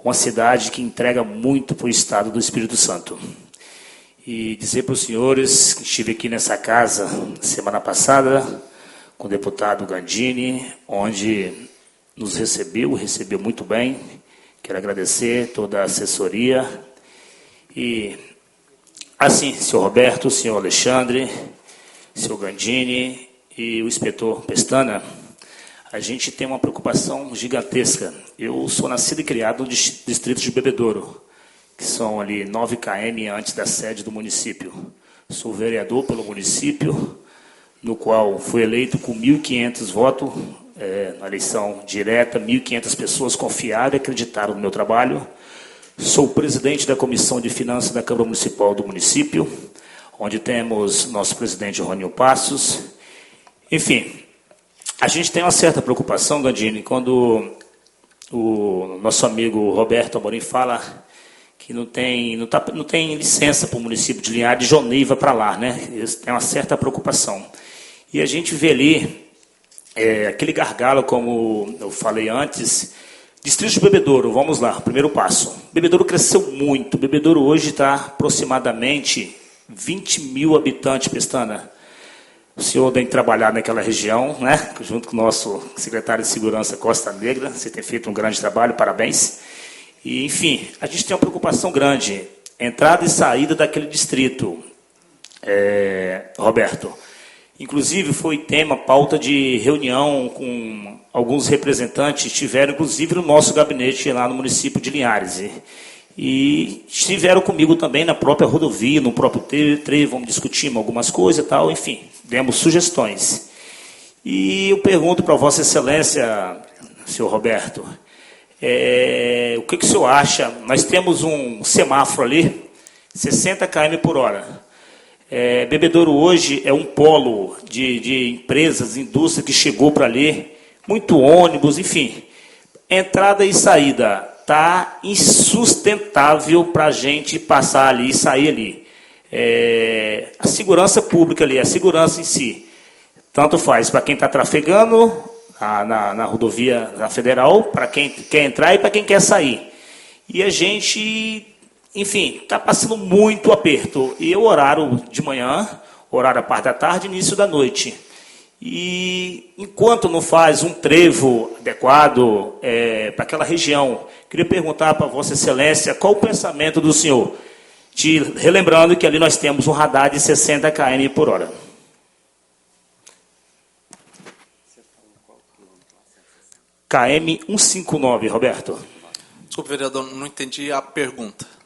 Uma cidade que entrega muito para o estado do Espírito Santo. E dizer para os senhores que estive aqui nessa casa semana passada com o deputado Gandini, onde nos recebeu muito bem. Quero agradecer toda a assessoria e Assim, senhor Roberto, senhor Alexandre, senhor Gandini e o inspetor Pestana, a gente tem uma preocupação gigantesca. Eu sou nascido e criado no distrito de Bebedouro, que são ali 9 km antes da sede do município. Sou vereador pelo município, no qual fui eleito com 1.500 votos, na eleição direta, 1.500 pessoas confiaram e acreditaram no meu trabalho. Sou presidente da Comissão de Finanças da Câmara Municipal do município, onde temos nosso presidente Roninho Passos. Enfim, a gente tem uma certa preocupação, Gandini, quando o nosso amigo Roberto Amorim fala que não tem licença para o município de Linhares, de Joneiva para lá, né? Tem uma certa preocupação. E a gente vê ali aquele gargalo, como eu falei antes, distrito de Bebedouro, vamos lá, primeiro passo. Bebedouro cresceu muito, Bebedouro hoje está aproximadamente 20 mil habitantes, Pestana. O senhor tem trabalhado naquela região, né? Junto com o nosso secretário de Segurança Costa Negra, você tem feito um grande trabalho, parabéns. E, enfim, a gente tem uma preocupação grande, entrada e saída daquele distrito, Roberto. Inclusive, foi tema, pauta de reunião com alguns representantes, estiveram, inclusive, no nosso gabinete lá no município de Linhares. E estiveram comigo também na própria rodovia, no próprio vamos discutir algumas coisas e tal, enfim, demos sugestões. E eu pergunto para Vossa Excelência, senhor Roberto, o que o senhor acha? Nós temos um semáforo ali, 60 km por hora. Bebedouro hoje é um polo de empresas, indústria que chegou para ali, muito ônibus, enfim. Entrada e saída, está insustentável para a gente passar ali e sair ali. A segurança pública ali, a segurança em si, tanto faz para quem está trafegando na rodovia federal, para quem quer entrar e para quem quer sair. E a gente... Enfim, está passando muito aperto. E o horário de manhã, horário à parte da tarde, início da noite. E enquanto não faz um trevo adequado para aquela região, queria perguntar para Vossa Excelência qual o pensamento do senhor, relembrando que ali nós temos um radar de 60 km por hora. KM 159, Roberto. Desculpe, vereador, não entendi a pergunta.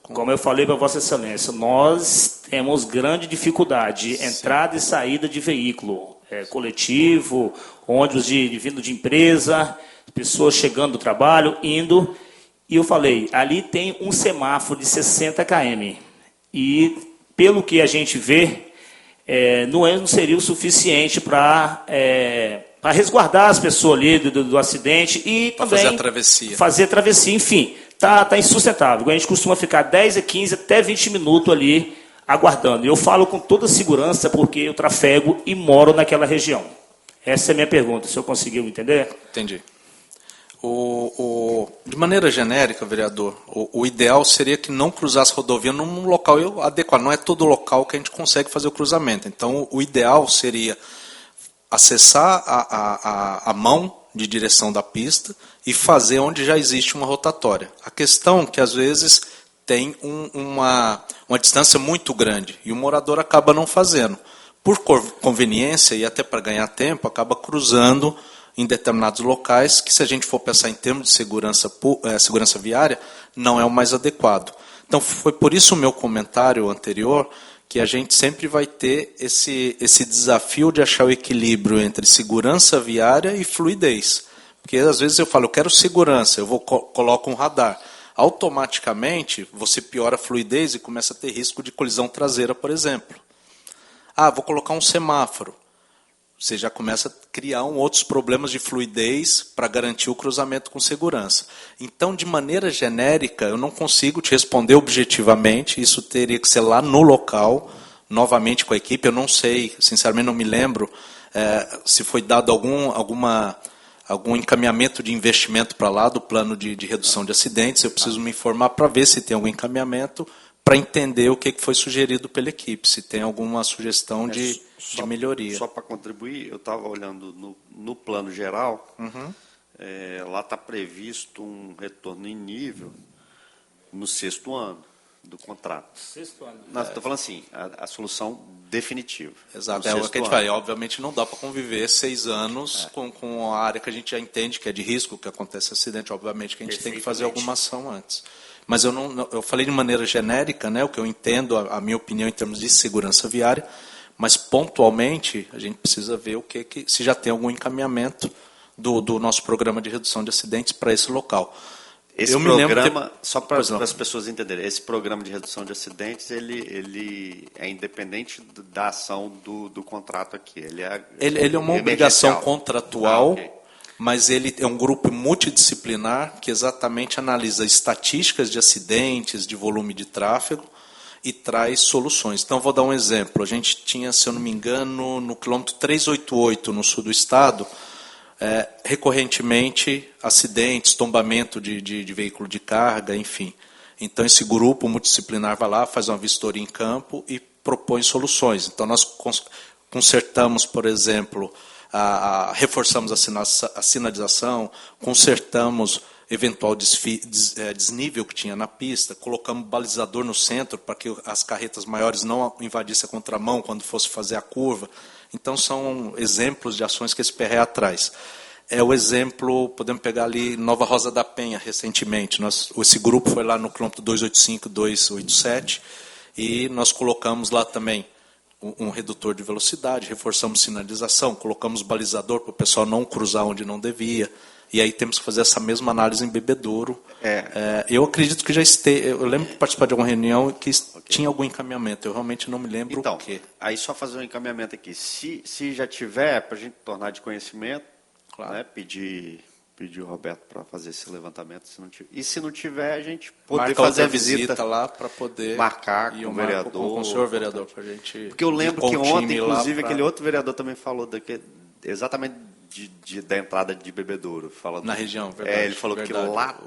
Como eu falei para Vossa Excelência, nós temos grande dificuldade de entrada e saída de veículo, coletivo, ônibus vindo de empresa, pessoas chegando do trabalho, indo. E eu falei, ali tem um semáforo de 60 km. E, pelo que a gente vê, não seria o suficiente para resguardar as pessoas ali do acidente e também fazer a travessia, enfim. Está insustentável. A gente costuma ficar 10 a 15, até 20 minutos ali aguardando. Eu falo com toda segurança porque eu trafego e moro naquela região. Essa é a minha pergunta. O senhor conseguiu entender? Entendi. De maneira genérica, vereador, o ideal seria que não cruzasse a rodovia num local adequado. Não é todo local que a gente consegue fazer o cruzamento. Então, o ideal seria acessar a mão de direção da pista e fazer onde já existe uma rotatória. A questão é que, às vezes, tem uma distância muito grande e o morador acaba não fazendo. Por conveniência e até para ganhar tempo, acaba cruzando em determinados locais que, se a gente for pensar em termos de segurança viária, não é o mais adequado. Então, foi por isso o meu comentário anterior, que a gente sempre vai ter esse desafio de achar o equilíbrio entre segurança viária e fluidez. Porque às vezes eu falo, eu quero segurança, coloco um radar. Automaticamente você piora a fluidez e começa a ter risco de colisão traseira, por exemplo. Vou colocar um semáforo. Você já começa a criar outros problemas de fluidez para garantir o cruzamento com segurança. Então, de maneira genérica, eu não consigo te responder objetivamente, isso teria que ser lá no local, novamente com a equipe. Eu não sei, sinceramente não me lembro se foi dado algum encaminhamento de investimento para lá do plano de redução de acidentes. Eu preciso me informar para ver se tem algum encaminhamento, para entender o que foi sugerido pela equipe, se tem alguma sugestão de melhoria. Só para contribuir, eu estava olhando no plano geral, lá está previsto um retorno em nível no 6º ano. do contrato. Sexto ano. Não, estou falando assim, a solução definitiva. Exato, No é o sexto que a gente ano. fala. Obviamente não dá para conviver 6 anos com a área que a gente já entende que é de risco, que acontece acidente. Obviamente que a gente tem que fazer alguma ação antes. Mas eu falei de maneira genérica, né, o que eu entendo, a minha opinião em termos de segurança viária, mas pontualmente a gente precisa ver se já tem algum encaminhamento do nosso programa de redução de acidentes para esse local. Esse programa, só para as pessoas entenderem, esse programa de redução de acidentes, ele é independente da ação do contrato aqui. Ele é uma obrigação contratual, okay. Mas ele é um grupo multidisciplinar que exatamente analisa estatísticas de acidentes, de volume de tráfego e traz soluções. Então, vou dar um exemplo. A gente tinha, se eu não me engano, no quilômetro 388, no sul do estado, recorrentemente acidentes, tombamento de veículo de carga, enfim. Então, esse grupo multidisciplinar vai lá, faz uma vistoria em campo e propõe soluções. Então, nós consertamos, por exemplo, reforçamos a sinalização, consertamos eventual desnível que tinha na pista, colocamos balizador no centro para que as carretas maiores não invadissem a contramão quando fosse fazer a curva. Então, são exemplos de ações que esse PRE atrás. É o exemplo, podemos pegar ali Nova Rosa da Penha, recentemente. Esse grupo foi lá no quilômetro 285, 287, e nós colocamos lá também um redutor de velocidade, reforçamos sinalização, colocamos balizador para o pessoal não cruzar onde não devia. E aí temos que fazer essa mesma análise em Bebedouro. Eu acredito que já esteja. Eu lembro de participar de alguma reunião que tinha algum encaminhamento. Eu realmente não me lembro o quê. Aí só fazer um encaminhamento aqui. Se já tiver, para a gente tornar de conhecimento, claro, né, pedir o Roberto para fazer esse levantamento. Se não tiver, a gente poder fazer a visita lá para poder marcar com o vereador. Com o senhor vereador, para a gente. Porque eu lembro que ontem, inclusive, aquele outro vereador também falou exatamente da entrada de Bebedouro. Falando, na região, verdade. Ele falou verdade. Que lá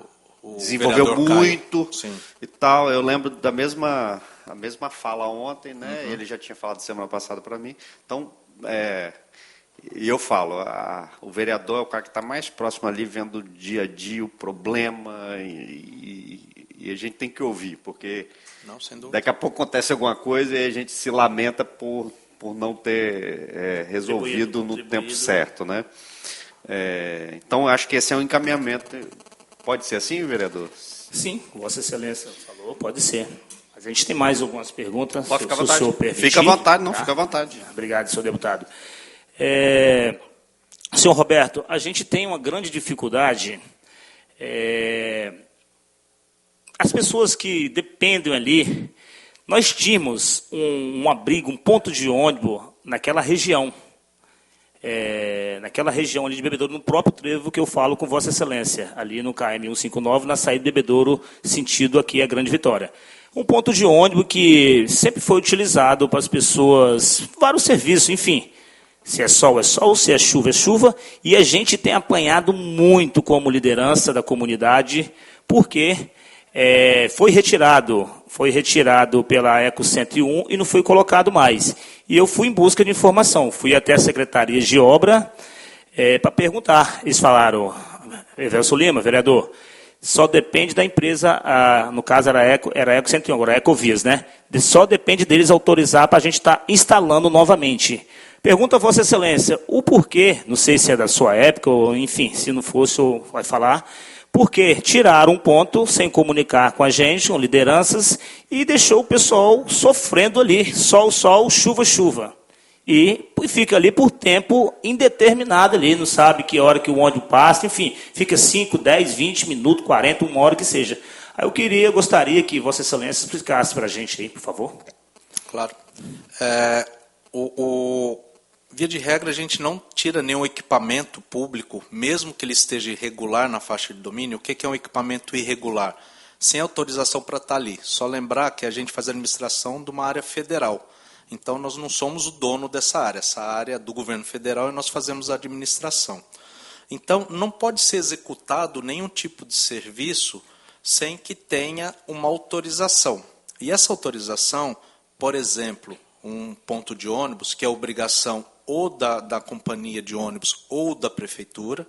desenvolveu muito e tal. Eu lembro da mesma fala ontem, né? Ele já tinha falado semana passada para mim. Então, e eu falo, o vereador é o cara que está mais próximo ali, vendo dia a dia o problema, e a gente tem que ouvir, porque daqui a pouco acontece alguma coisa e a gente se lamenta por não ter resolvido no tempo certo, né? Então, acho que esse é um encaminhamento. Pode ser assim, vereador? Sim, Vossa Excelência falou, pode ser. Mas a gente tem mais algumas perguntas. Pode ficar à vontade. Fica à vontade, tá? Fica à vontade. Obrigado, senhor deputado. Senhor Roberto, a gente tem uma grande dificuldade. As pessoas que dependem ali, nós tínhamos um abrigo, um ponto de ônibus naquela região. Naquela região ali de Bebedouro, no próprio trevo que eu falo com Vossa Excelência, ali no KM 159, na saída de Bebedouro, sentido aqui a Grande Vitória. Um ponto de ônibus que sempre foi utilizado para as pessoas, vários serviços, enfim. Se é sol, se é chuva, e a gente tem apanhado muito como liderança da comunidade, porque foi retirado pela Eco 101 e não foi colocado mais. E eu fui em busca de informação, fui até a Secretaria de Obra para perguntar. Eles falaram, Everson Lima, vereador, só depende da empresa, no caso era Eco 101, agora é Ecovias, né? Só depende deles autorizar para a gente estar instalando novamente. Pergunta a Vossa Excelência, o porquê, não sei se é da sua época, ou enfim, se não fosse, vai falar, porque tiraram um ponto sem comunicar com a gente, com lideranças, e deixou o pessoal sofrendo ali, sol, chuva. E fica ali por tempo indeterminado ali, não sabe que hora que o ônibus passa, enfim, fica 5, 10, 20 minutos, 40, uma hora que seja. Aí eu gostaria que Vossa Excelência explicasse para a gente aí, por favor. Claro. Via de regra, a gente não tira nenhum equipamento público, mesmo que ele esteja irregular na faixa de domínio. O que é um equipamento irregular? Sem autorização para estar ali. Só lembrar que a gente faz a administração de uma área federal. Então, nós não somos o dono dessa área. Essa área é do governo federal e nós fazemos a administração. Então, não pode ser executado nenhum tipo de serviço sem que tenha uma autorização. E essa autorização, por exemplo, um ponto de ônibus, que é obrigação ou da companhia de ônibus ou da prefeitura,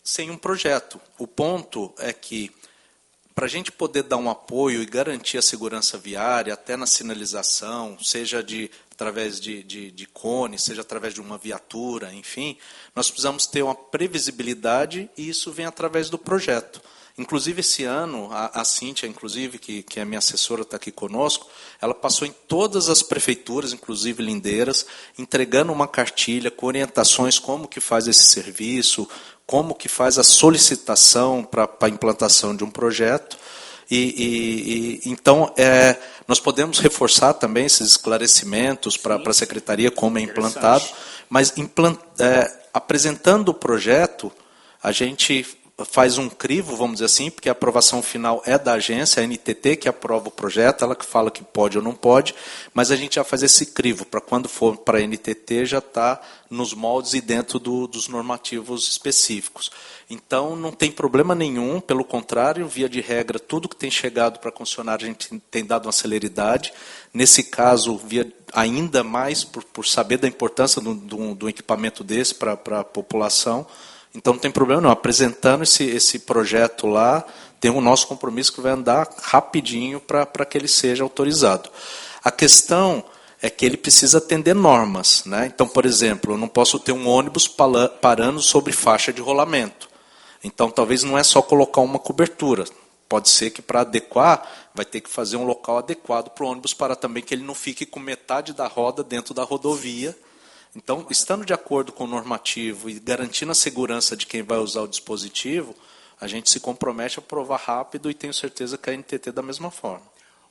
sem um projeto. O ponto é que, para a gente poder dar um apoio e garantir a segurança viária, até na sinalização, seja através de cone, seja através de uma viatura, enfim, nós precisamos ter uma previsibilidade e isso vem através do projeto. Inclusive, esse ano, a Cíntia, inclusive, que é minha assessora, está aqui conosco, ela passou em todas as prefeituras, inclusive Lindeiras, entregando uma cartilha com orientações como que faz esse serviço, como que faz a solicitação para a implantação de um projeto. Então, nós podemos reforçar também esses esclarecimentos para a Secretaria, como é implantado, mas apresentando o projeto, a gente faz um crivo, vamos dizer assim, porque a aprovação final é da agência, a NTT, que aprova o projeto, ela que fala que pode ou não pode, mas a gente já faz esse crivo, para quando for para a NTT já está nos moldes e dentro dos normativos específicos. Então, não tem problema nenhum, pelo contrário, via de regra, tudo que tem chegado para a concessionária, a gente tem dado uma celeridade. Nesse caso, ainda mais por saber da importância do equipamento desse para a população. Então, não tem problema não. Apresentando esse projeto lá, tem o nosso compromisso que vai andar rapidinho para que ele seja autorizado. A questão é que ele precisa atender normas, né? Então, por exemplo, eu não posso ter um ônibus parando sobre faixa de rolamento. Então, talvez não é só colocar uma cobertura. Pode ser que, para adequar, vai ter que fazer um local adequado para o ônibus parar também, que ele não fique com metade da roda dentro da rodovia. Então, estando de acordo com o normativo e garantindo a segurança de quem vai usar o dispositivo, a gente se compromete a aprovar rápido e tenho certeza que a NTT da mesma forma.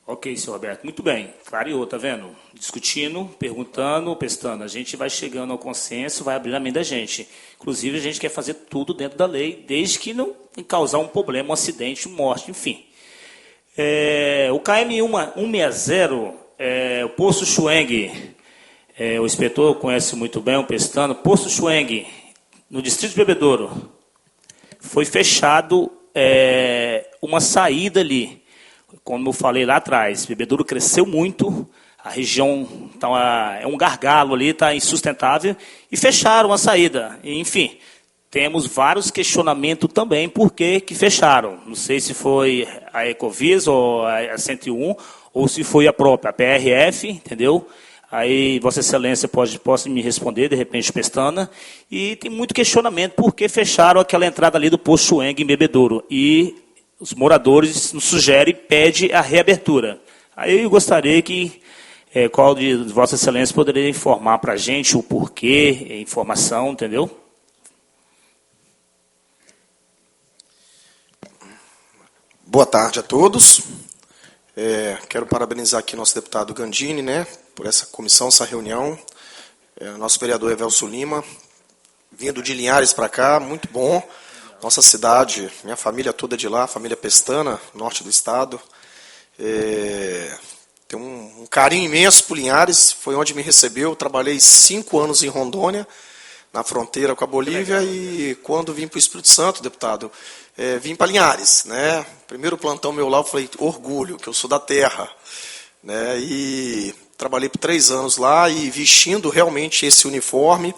Ok, senhor Roberto. Muito bem. Clareou, tá vendo? Discutindo, perguntando, pestando. A gente vai chegando ao consenso, vai abrindo a mente da gente. Inclusive, a gente quer fazer tudo dentro da lei, desde que não causar um problema, um acidente, morte, enfim. O KM 160, o Poço Chueng, o inspetor conhece muito bem, o pestando, Poço Chueng, no distrito de Bebedouro, foi fechado uma saída ali. Como eu falei lá atrás, Bebedouro cresceu muito, a região é um gargalo ali, está insustentável, e fecharam a saída. Enfim, temos vários questionamentos também por que fecharam. Não sei se foi a Ecovias ou a 101, ou se foi a própria, a PRF, entendeu? Aí Vossa Excelência pode me responder, de repente, pestana. E tem muito questionamento por que fecharam aquela entrada ali do Poço Chueng em Bebedouro. E os moradores nos sugerem e pedem a reabertura. Aí eu gostaria que qual de Vossa Excelência poderia informar para a gente o porquê, a informação, entendeu? Boa tarde a todos. Quero parabenizar aqui nosso deputado Gandini, né, por essa comissão, essa reunião. Nosso vereador Evelso Lima, vindo de Linhares para cá, muito bom. Nossa cidade, minha família toda de lá, família Pestana, norte do estado. Tem um carinho imenso por Linhares, foi onde me recebeu. Trabalhei 5 anos em Rondônia, na fronteira com a Bolívia, e quando vim para o Espírito Santo, deputado, vim para Linhares, né? Primeiro plantão meu lá, eu falei, orgulho, que eu sou da terra, né? E trabalhei por 3 anos lá, e vestindo realmente esse uniforme.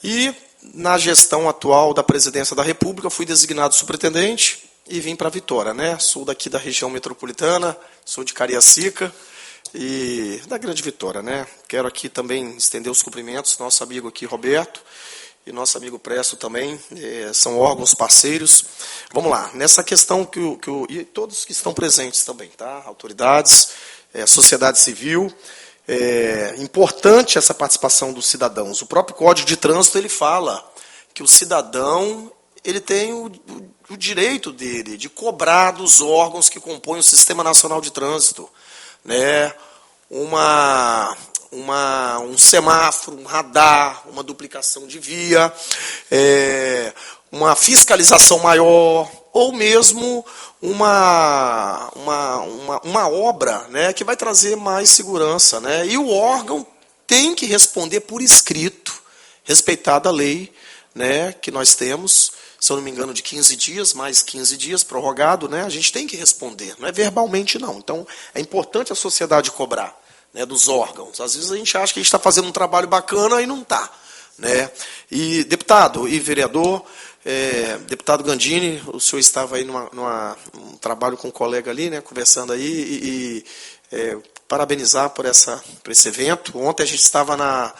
E na gestão atual da Presidência da República, fui designado superintendente e vim para Vitória, né? Sou daqui da região metropolitana, sou de Cariacica e da Grande Vitória, né? Quero aqui também estender os cumprimentos, nosso amigo aqui Roberto e nosso amigo Presto também, são órgãos parceiros. Vamos lá, nessa questão e todos que estão presentes também, tá? Autoridades, sociedade civil. Importante essa participação dos cidadãos. O próprio Código de Trânsito ele fala que o cidadão ele tem o direito dele de cobrar dos órgãos que compõem o Sistema Nacional de Trânsito, né, um semáforo, um radar, uma duplicação de via, uma fiscalização maior, ou mesmo uma obra, né, que vai trazer mais segurança, né? E o órgão tem que responder por escrito, respeitada a lei, né, que nós temos, se eu não me engano, de 15 dias, mais 15 dias, prorrogado, né? A gente tem que responder, não é verbalmente não. Então, é importante a sociedade cobrar, né, dos órgãos. Às vezes a gente acha que a gente está fazendo um trabalho bacana e não está, né? E, deputado e vereador, Deputado Gandini, o senhor estava aí num trabalho com um colega ali, né, conversando aí, parabenizar por esse evento. Ontem a gente estava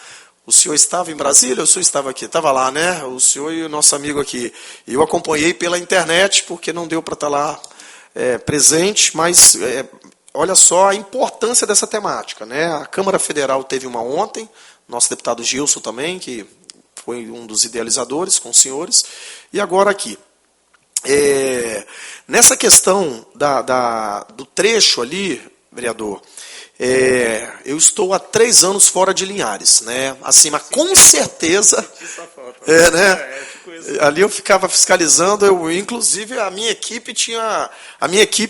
o senhor estava em Brasília, o senhor estava aqui? Estava lá, né? O senhor e o nosso amigo aqui. Eu acompanhei pela internet, porque não deu para estar lá presente, mas olha só a importância dessa temática, né? A Câmara Federal teve uma ontem, nosso deputado Gilson também, que foi um dos idealizadores com os senhores, e agora aqui. Nessa questão do trecho ali, vereador, eu estou há 3 anos fora de Linhares, né? Assim, mas com certeza, né? Ali eu ficava fiscalizando, inclusive a minha equipe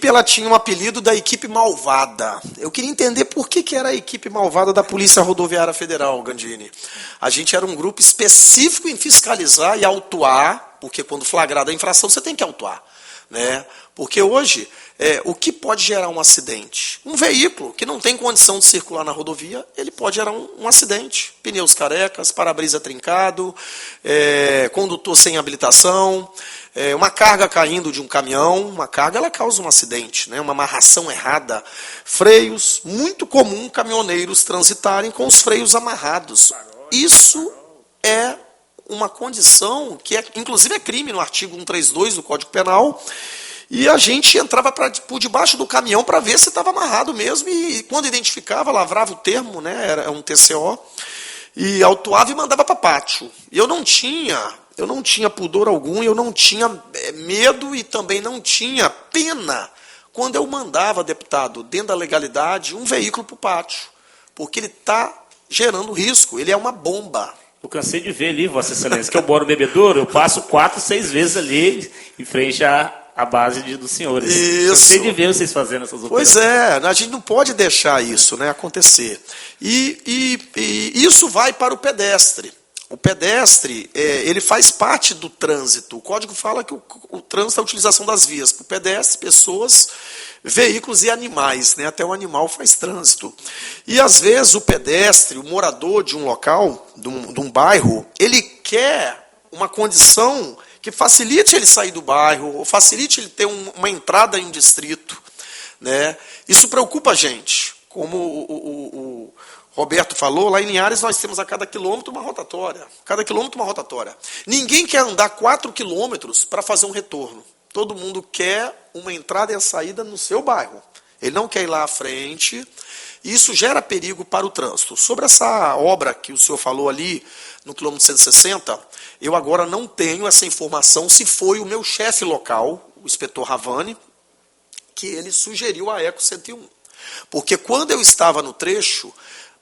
ela tinha um apelido da equipe malvada. Eu queria entender por que era a equipe malvada da Polícia Rodoviária Federal, Gandini. A gente era um grupo específico em fiscalizar e autuar, porque quando flagrada a infração você tem que autuar, né? Porque hoje, o que pode gerar um acidente? Um veículo que não tem condição de circular na rodovia, ele pode gerar um acidente. Pneus carecas, para-brisa trincado, condutor sem habilitação, uma carga caindo de um caminhão. Uma carga ela causa um acidente, né? Uma amarração errada. Freios, muito comum caminhoneiros transitarem com os freios amarrados. Isso é uma condição que, inclusive, é crime no artigo 132 do Código Penal. E a gente entrava por debaixo do caminhão para ver se estava amarrado mesmo. E quando identificava, lavrava o termo, né, era um TCO, e autuava e mandava para pátio. E eu não tinha pudor algum, eu não tinha medo e também não tinha pena quando eu mandava, deputado, dentro da legalidade, um veículo para o pátio. Porque ele está gerando risco, ele é uma bomba. Eu cansei de ver ali, Vossa Excelência, que eu moro no Bebedouro, eu passo 4, 6 vezes ali em frente a base dos senhores. Isso. Cansei de ver vocês fazendo essas operações. Pois a gente não pode deixar isso, né, acontecer. E isso vai para o pedestre. O pedestre, ele faz parte do trânsito. O código fala que o trânsito é a utilização das vias. Para o pedestre, pessoas, veículos e animais, né? Até o animal faz trânsito. E às vezes o pedestre, o morador de um local, de um bairro, ele quer uma condição que facilite ele sair do bairro, ou facilite ele ter uma entrada em um distrito, né? Isso preocupa a gente. Como o Roberto falou, lá em Linhares nós temos a cada quilômetro uma rotatória. Cada quilômetro uma rotatória. Ninguém quer andar 4 quilômetros para fazer um retorno. Todo mundo quer uma entrada e a saída no seu bairro. Ele não quer ir lá à frente. E isso gera perigo para o trânsito. Sobre essa obra que o senhor falou ali, no quilômetro 160, eu agora não tenho essa informação se foi o meu chefe local, o inspetor Ravani, que ele sugeriu a Eco 101. Porque quando eu estava no trecho,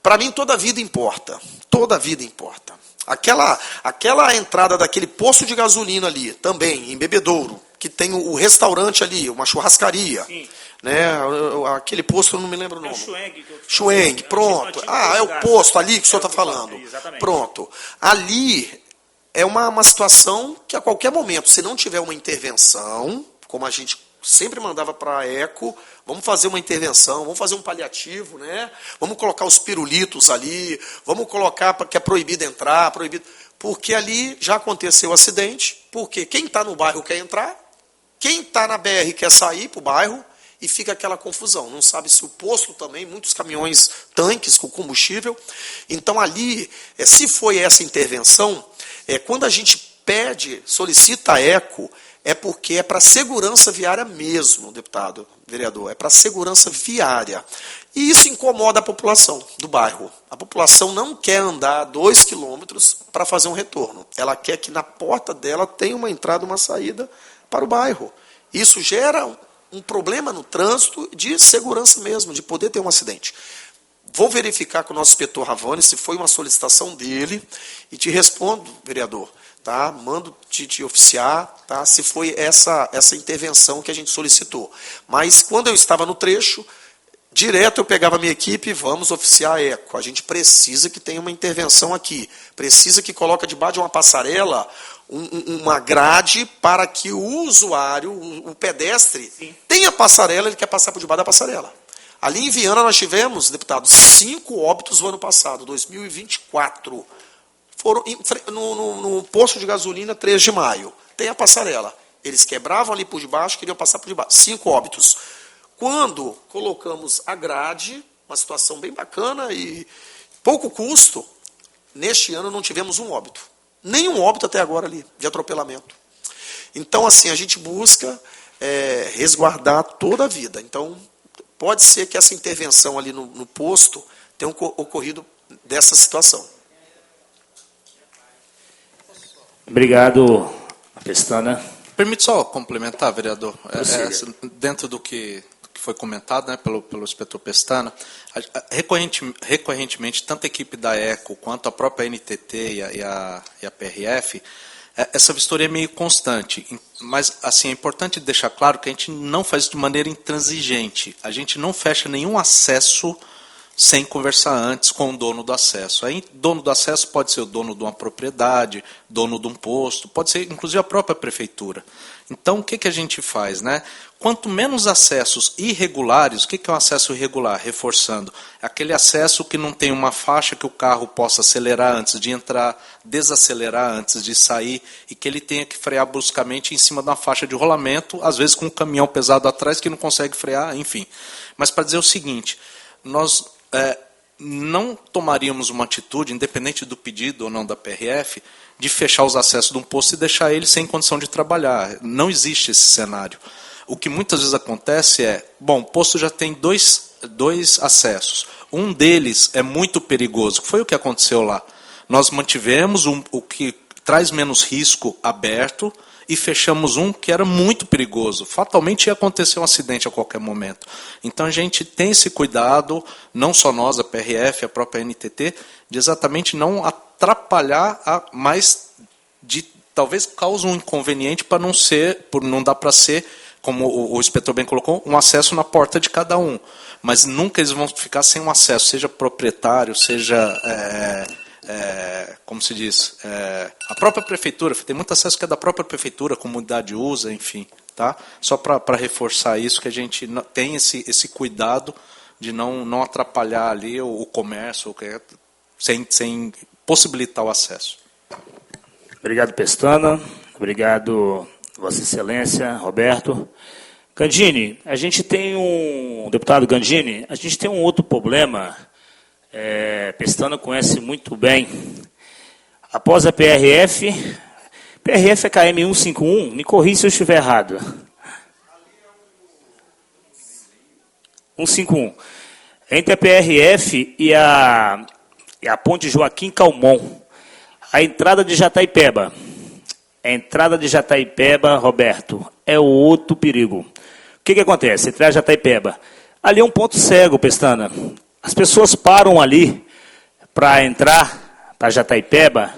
para mim toda a vida importa. Toda a vida importa. Aquela entrada daquele posto de gasolina ali, também, em Bebedouro, que tem o restaurante ali, uma churrascaria. Sim. Né? Aquele posto, eu não me lembro o nome. Chueng, pronto. É o posto ali que o senhor está falando. Exatamente. Pronto. Ali é uma situação que a qualquer momento, se não tiver uma intervenção, como a gente sempre mandava para a Eco, vamos fazer uma intervenção, vamos fazer um paliativo, né? Vamos colocar os pirulitos ali, vamos colocar que é proibido entrar, porque ali já aconteceu o acidente, porque quem está no bairro quer entrar, quem está na BR quer sair para o bairro, e fica aquela confusão. Não sabe se o posto também, muitos caminhões, tanques com combustível. Então ali, se foi essa intervenção, quando a gente solicita a Eco, é porque é para segurança viária mesmo, deputado, vereador, é para segurança viária. E isso incomoda a população do bairro. A população não quer andar 2 quilômetros para fazer um retorno. Ela quer que na porta dela tenha uma entrada e uma saída para o bairro. Isso gera um problema no trânsito de segurança mesmo, de poder ter um acidente. Vou verificar com o nosso inspetor Ravani se foi uma solicitação dele e te respondo, vereador. Tá? Mando te oficiar, tá? Se foi essa intervenção que a gente solicitou. Mas quando eu estava no trecho, direto eu pegava a minha equipe e vamos oficiar a Eco. A gente precisa que tenha uma intervenção aqui. Precisa que coloque debaixo de uma passarela uma grade para que o usuário, o pedestre, sim, tenha passarela, ele quer passar por debaixo da passarela. Ali em Viana nós tivemos, deputado, 5 óbitos no ano passado, 2024. Foram no posto de gasolina 3 de maio. tem a passarela. Eles quebravam ali por debaixo, queriam passar por debaixo. 5 óbitos. Quando colocamos a grade, uma situação bem bacana e pouco custo, neste ano não tivemos um óbito. Nenhum óbito até agora ali, de atropelamento. Então, assim, a gente busca resguardar toda a vida. Então, pode ser que essa intervenção ali no posto tenha ocorrido dessa situação. Obrigado, Pestana. Permite só complementar, vereador? Dentro do que foi comentado, né, pelo inspetor Pestana, recorrentemente, tanto a equipe da ECO quanto a própria NTT e a PRF, essa vistoria é meio constante. Mas assim, é importante deixar claro que a gente não faz isso de maneira intransigente. A gente não fecha nenhum acesso sem conversar antes com o dono do acesso. Aí, dono do acesso pode ser o dono de uma propriedade, dono de um posto, pode ser inclusive a própria prefeitura. Então, o que a gente faz, né? Quanto menos acessos irregulares, o que é um acesso irregular? Reforçando, aquele acesso que não tem uma faixa que o carro possa acelerar antes de entrar, desacelerar antes de sair, e que ele tenha que frear bruscamente em cima de uma faixa de rolamento, às vezes com um caminhão pesado atrás que não consegue frear, enfim. Mas para dizer o seguinte, nós não tomaríamos uma atitude, independente do pedido ou não da PRF, de fechar os acessos de um posto e deixar ele sem condição de trabalhar. Não existe esse cenário. O que muitas vezes acontece bom, o posto já tem dois acessos. Um deles é muito perigoso, que foi o que aconteceu lá. Nós mantivemos o que traz menos risco aberto e fechamos um que era muito perigoso. Fatalmente ia acontecer um acidente a qualquer momento. Então a gente tem esse cuidado, não só nós, a PRF, a própria NTT, de exatamente não atrapalhar, mas de talvez cause um inconveniente para não dar para ser, como o inspetor bem colocou, um acesso na porta de cada um. Mas nunca eles vão ficar sem um acesso, seja proprietário, seja, como se diz, a própria prefeitura. Tem muito acesso que é da própria prefeitura, a comunidade usa, enfim. Tá? Só para reforçar isso, que a gente tem esse cuidado de não atrapalhar ali o comércio, sem possibilitar o acesso. Obrigado, Pestana. Obrigado, Vossa Excelência, Roberto. Gandini, a gente tem deputado Gandini, a gente tem um outro problema, Pestana conhece muito bem. Após a PRF é KM 151, me corrija se eu estiver errado. 151. Entre a PRF e a ponte Joaquim Calmon, a entrada de Jataipeba. A entrada de Jataipeba, Roberto, é o outro perigo. O que acontece? Entrada de Jataipeba. Ali é um ponto cego, Pestana. As pessoas param ali para entrar para Jataipeba,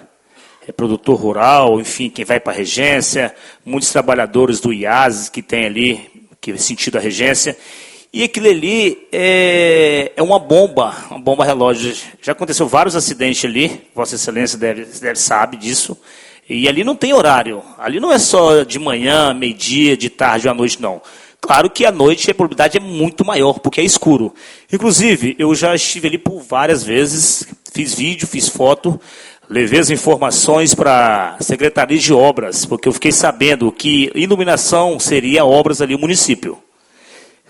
produtor rural, enfim, quem vai para a regência, muitos trabalhadores do IAS que tem ali, que sentido a regência. E aquilo ali é uma bomba relógio. Já aconteceu vários acidentes ali, Vossa Excelência sabe disso. E ali não tem horário. Ali não é só de manhã, meio-dia, de tarde ou à noite, não. Claro que à noite a probabilidade é muito maior, porque é escuro. Inclusive, eu já estive ali por várias vezes, fiz vídeo, fiz foto, levei as informações para a Secretaria de Obras, porque eu fiquei sabendo que iluminação seria obras ali no município.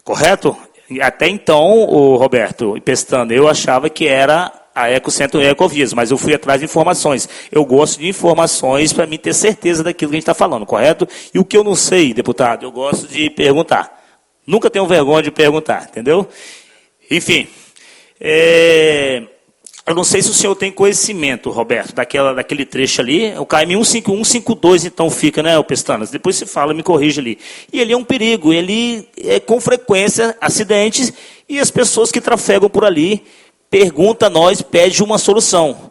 Correto? Até então, Roberto e Pestana, eu achava que era a Ecocentro e a Ecovias, mas eu fui atrás de informações. Eu gosto de informações para mim ter certeza daquilo que a gente está falando, correto? E o que eu não sei, deputado, eu gosto de perguntar. Nunca tenho vergonha de perguntar, entendeu? Enfim, eu não sei se o senhor tem conhecimento, Roberto, daquele trecho ali, o KM 15152, então fica, né, o Pestanas? Depois você fala, me corrige ali. E ele é um perigo, ele é com frequência acidentes, e as pessoas que trafegam por ali perguntam a nós, pedem uma solução.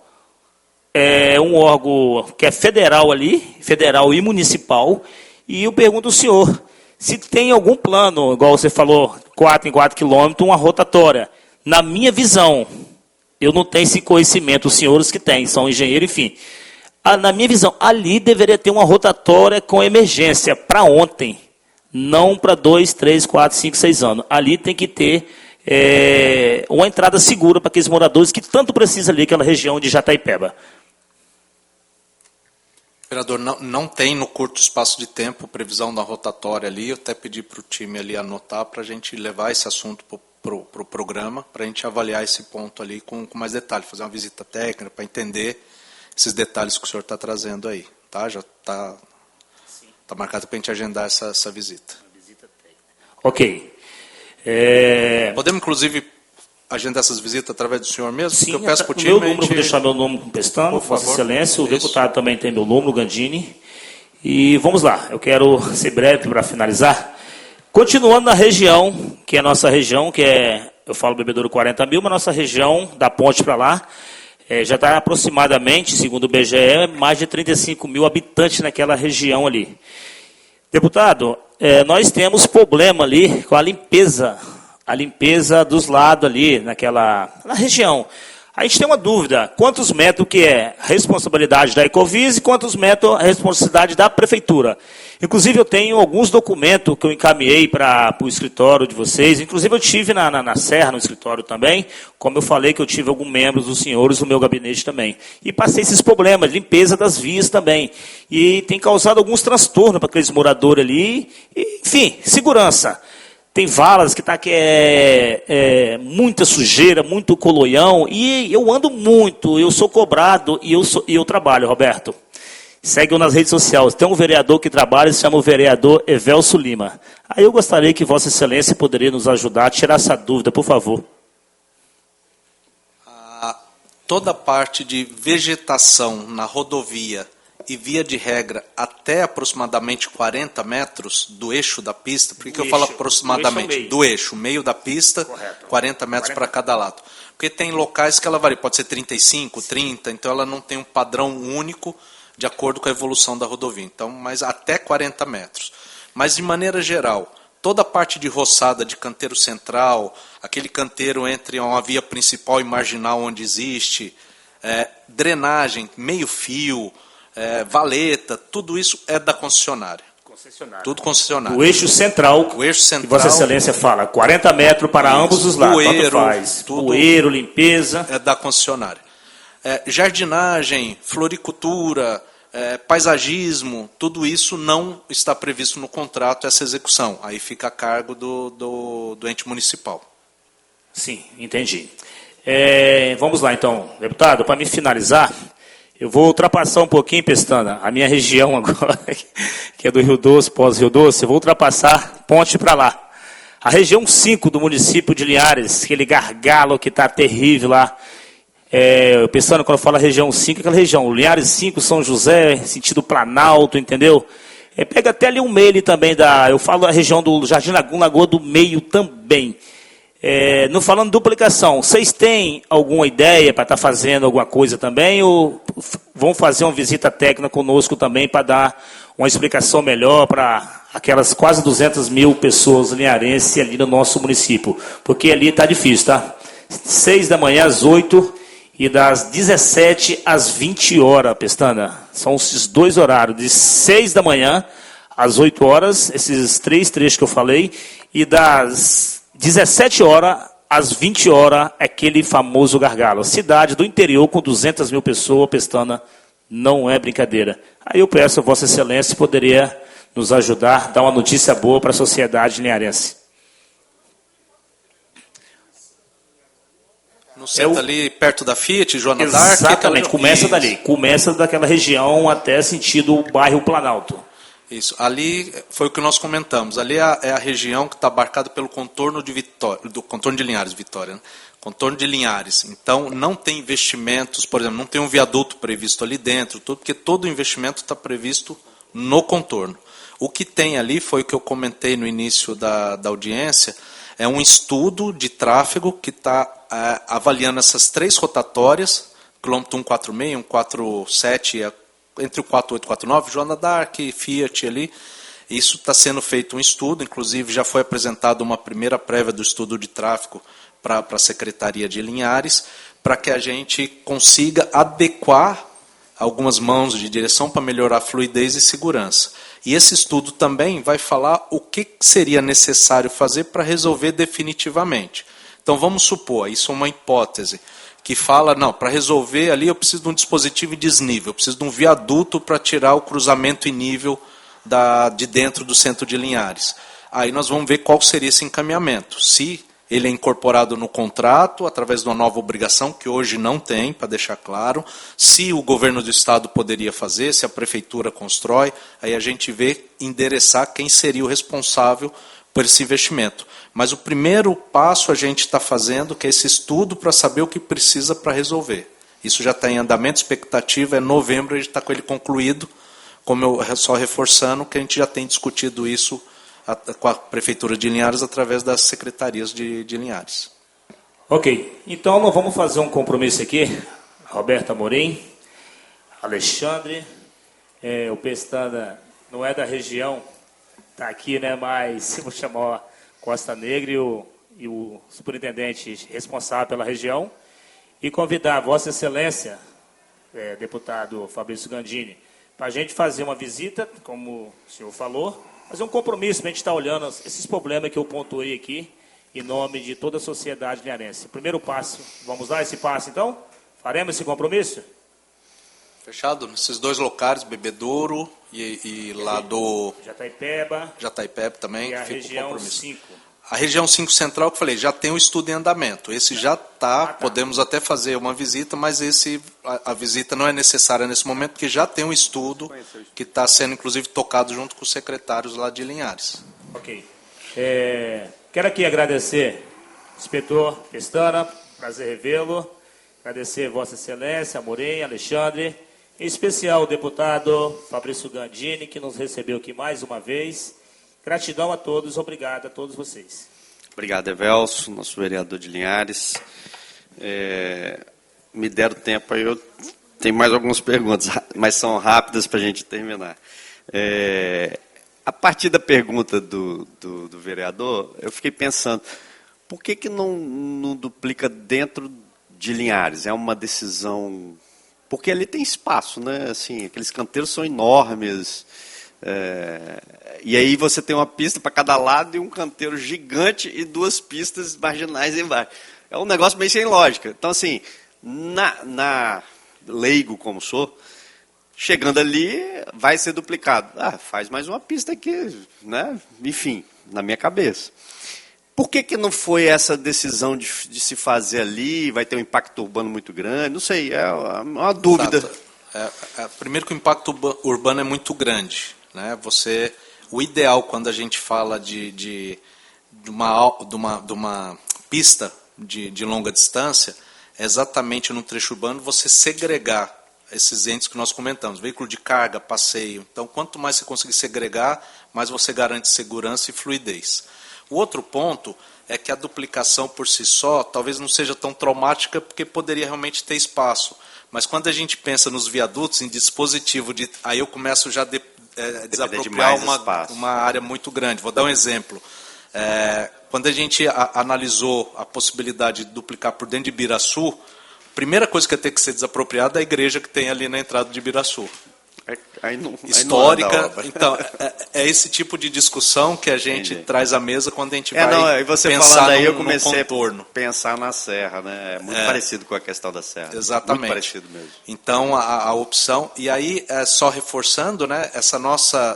É um órgão que é federal ali, federal e municipal, e eu pergunto ao senhor, se tem algum plano, igual você falou, 4 em 4 quilômetros, uma rotatória. Na minha visão, eu não tenho esse conhecimento, os senhores que têm, são engenheiros, enfim. Na minha visão, ali deveria ter uma rotatória com emergência para ontem, não para 2, 3, 4, 5, 6 anos. Ali tem que ter uma entrada segura para aqueles moradores que tanto precisam ali, aquela região de Jataipeba. Vereador, não tem no curto espaço de tempo previsão da rotatória ali. Eu até pedi para o time ali anotar para a gente levar esse assunto para o programa, para a gente avaliar esse ponto ali com mais detalhe, fazer uma visita técnica para entender esses detalhes que o senhor está trazendo aí. Tá? Já está marcado para a gente agendar essa visita. Ok. Podemos, inclusive, agendar essas visitas através do senhor mesmo? Sim, eu peço para o time. meu número, vou deixar meu nome com o Pestana, Vossa Excelência, o Isso. deputado também tem meu número, Gandini. E vamos lá, eu quero ser breve para finalizar. Continuando na região, que é a nossa região, que é, eu falo Bebedouro 40 mil, mas nossa região, da ponte para lá, já está aproximadamente, segundo o BGE, mais de 35 mil habitantes naquela região ali. Deputado, nós temos problema ali com a limpeza dos lados ali, na região. A gente tem uma dúvida, quantos metros que é responsabilidade da Ecovis e quantos metros a responsabilidade da Prefeitura? Inclusive eu tenho alguns documentos que eu encaminhei para o escritório de vocês, inclusive eu tive na Serra, no escritório também, como eu falei que eu tive alguns membros dos senhores no meu gabinete também. E passei esses problemas de limpeza das vias também. E tem causado alguns transtornos para aqueles moradores ali, e, enfim, segurança. Tem valas que muita sujeira, muito coloião, e eu ando muito, eu sou cobrado e eu trabalho, Roberto. Segue-o nas redes sociais. Tem um vereador que trabalha, se chama o vereador Evelso Lima. Aí eu gostaria que Vossa Excelência poderia nos ajudar a tirar essa dúvida, por favor. Toda a parte de vegetação na rodovia e via de regra até aproximadamente 40 metros do eixo da pista, por que eu falo aproximadamente? Do eixo, meio da pista, correto. 40 metros para cada lado. Porque tem locais que ela varia, pode ser 35, 30, então ela não tem um padrão único de acordo com a evolução da rodovia. Então, mas até 40 metros. Mas de maneira geral, toda a parte de roçada de canteiro central, aquele canteiro entre uma via principal e marginal onde existe, drenagem, meio fio, valeta, tudo isso é da concessionária. Tudo concessionário. O eixo central, que Vossa Excelência fala, 40 metros para ambos os lados. Bueiro, limpeza. É da concessionária. Jardinagem, floricultura, paisagismo, tudo isso não está previsto no contrato, essa execução. Aí fica a cargo do ente municipal. Sim, entendi. Vamos lá então, deputado, para me finalizar, eu vou ultrapassar um pouquinho, Pestana, a minha região agora, que é do Rio Doce, pós-Rio Doce, eu vou ultrapassar ponte para lá. A região 5 do município de Linhares, aquele gargalo que está terrível lá, Pestana, quando eu falo região 5, aquela região, Linhares 5, São José, sentido Planalto, entendeu? Pega até ali um meio ali também, eu falo da região do Jardim Lagoa do Meio também. Não falando duplicação, vocês têm alguma ideia para estar fazendo alguma coisa também ou vão fazer uma visita técnica conosco também para dar uma explicação melhor para aquelas quase 200 mil pessoas linharenses ali no nosso município? Porque ali está difícil, tá? 6 da manhã às 8 e das 17 às 20 horas, Pestana. São esses dois horários, de 6 da manhã às 8 horas, esses 3 trechos que eu falei, e das 17 horas às 20 horas, aquele famoso gargalo. Cidade do interior com 200 mil pessoas, Pestana, não é brincadeira. Aí eu peço a Vossa Excelência se poderia nos ajudar, dar uma notícia boa para a sociedade linharense. No centro ali, perto da Fiat, Joana d'Arc. Exatamente, começa dali. Começa daquela região até sentido o bairro Planalto. Isso, ali foi o que nós comentamos. Ali é a região que está abarcada pelo contorno de Vitória, do contorno de Linhares, Vitória, né? Contorno de Linhares. Então, não tem investimentos, por exemplo, não tem um viaduto previsto ali dentro, porque todo o investimento está previsto no contorno. O que tem ali foi o que eu comentei no início da audiência, é um estudo de tráfego que está avaliando essas 3 rotatórias, quilômetro 146, 147 entre o 48 e 49, Joana d'Arc, Fiat ali. Isso está sendo feito um estudo, inclusive já foi apresentada uma primeira prévia do estudo de tráfego para a Secretaria de Linhares, para que a gente consiga adequar algumas mãos de direção para melhorar a fluidez e segurança. E esse estudo também vai falar o que seria necessário fazer para resolver definitivamente. Então vamos supor, isso é uma hipótese, que fala, não, para resolver ali eu preciso de um dispositivo em desnível, eu preciso de um viaduto para tirar o cruzamento em nível de dentro do centro de Linhares. Aí nós vamos ver qual seria esse encaminhamento. Se ele é incorporado no contrato, através de uma nova obrigação, que hoje não tem, para deixar claro, se o governo do estado poderia fazer, se a prefeitura constrói, aí a gente vê endereçar quem seria o responsável por esse investimento. Mas o primeiro passo a gente está fazendo, que é esse estudo para saber o que precisa para resolver. Isso já está em andamento, expectativa é novembro, a gente está com ele concluído, como eu só reforçando que a gente já tem discutido isso com a Prefeitura de Linhares através das secretarias de Linhares. Ok, então nós vamos fazer um compromisso aqui, Roberto Amorim, Alexandre, o Pestana não é da região, está aqui, né, mas vou chamar Costa Negra e o superintendente responsável pela região, e convidar a Vossa Excelência, deputado Fabrício Gandini, para a gente fazer uma visita, como o senhor falou, fazer um compromisso para a gente estar olhando esses problemas que eu pontuei aqui, em nome de toda a sociedade linharense. Primeiro passo, vamos dar esse passo então? Faremos esse compromisso? Fechado? Nesses dois locais, Bebedouro e lá do Jataipeba também, e a fica o região compromisso. 5. A região 5 central, que eu falei, já tem o estudo em andamento. Esse já está, podemos até fazer uma visita, mas a visita não é necessária nesse momento, porque já tem um estudo que está sendo, inclusive, tocado junto com os secretários lá de Linhares. Ok. Quero aqui agradecer, inspetor Pestana, prazer revê-lo, agradecer Vossa Excelência, Amorim, Alexandre, em especial o deputado Fabrício Gandini, que nos recebeu aqui mais uma vez. Gratidão a todos, obrigado a todos vocês. Obrigado, Evelso, nosso vereador de Linhares. Me deram tempo, aí eu tenho mais algumas perguntas, mas são rápidas para a gente terminar. A partir da pergunta do vereador, eu fiquei pensando, por que não duplica dentro de Linhares? É uma decisão... Porque ali tem espaço, né? Assim, aqueles canteiros são enormes... E aí você tem uma pista para cada lado e um canteiro gigante e duas pistas marginais embaixo. É um negócio meio sem lógica. Então, assim, na leigo como sou, chegando ali, vai ser duplicado. Faz mais uma pista aqui, né? Enfim, na minha cabeça. Por que não foi essa decisão de se fazer ali? Vai ter um impacto urbano muito grande? Não sei, é uma dúvida. Primeiro que o impacto urbano é muito grande. Né? O ideal quando a gente fala de uma pista de longa distância é exatamente no trecho urbano você segregar esses entes que nós comentamos, veículo de carga, passeio. Então, quanto mais você conseguir segregar, mais você garante segurança e fluidez. O outro ponto é que a duplicação por si só talvez não seja tão traumática porque poderia realmente ter espaço. Mas quando a gente pensa nos viadutos, em dispositivo, aí eu começo já desapropriar uma área muito grande. Vou dar um exemplo. Quando a gente analisou a possibilidade de duplicar por dentro de Ibiraçu, a primeira coisa que ia ter que ser desapropriada é a igreja que tem ali na entrada de Ibiraçu. Histórica. Então, é esse tipo de discussão que a gente traz à mesa quando a gente vai pensar aí, eu no comecei contorno. A pensar na serra, né? É muito parecido com a questão da serra. Exatamente. Muito parecido mesmo. Então, a opção... E aí, só reforçando, né?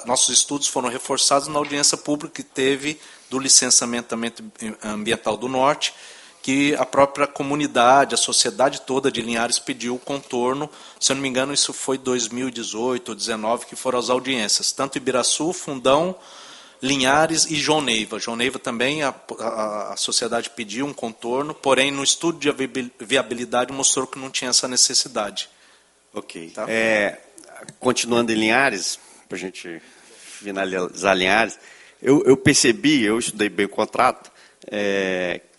Nossos estudos foram reforçados na audiência pública que teve do licenciamento ambiental do Norte, que a própria comunidade, a sociedade toda de Linhares pediu o contorno. Se eu não me engano, isso foi 2018 ou 2019, que foram as audiências. Tanto Ibiraçu, Fundão, Linhares e João Neiva. João Neiva também, a sociedade pediu um contorno, porém, no estudo de viabilidade mostrou que não tinha essa necessidade. Ok. Tá? Continuando em Linhares, para a gente finalizar Linhares, eu percebi, eu estudei bem o contrato,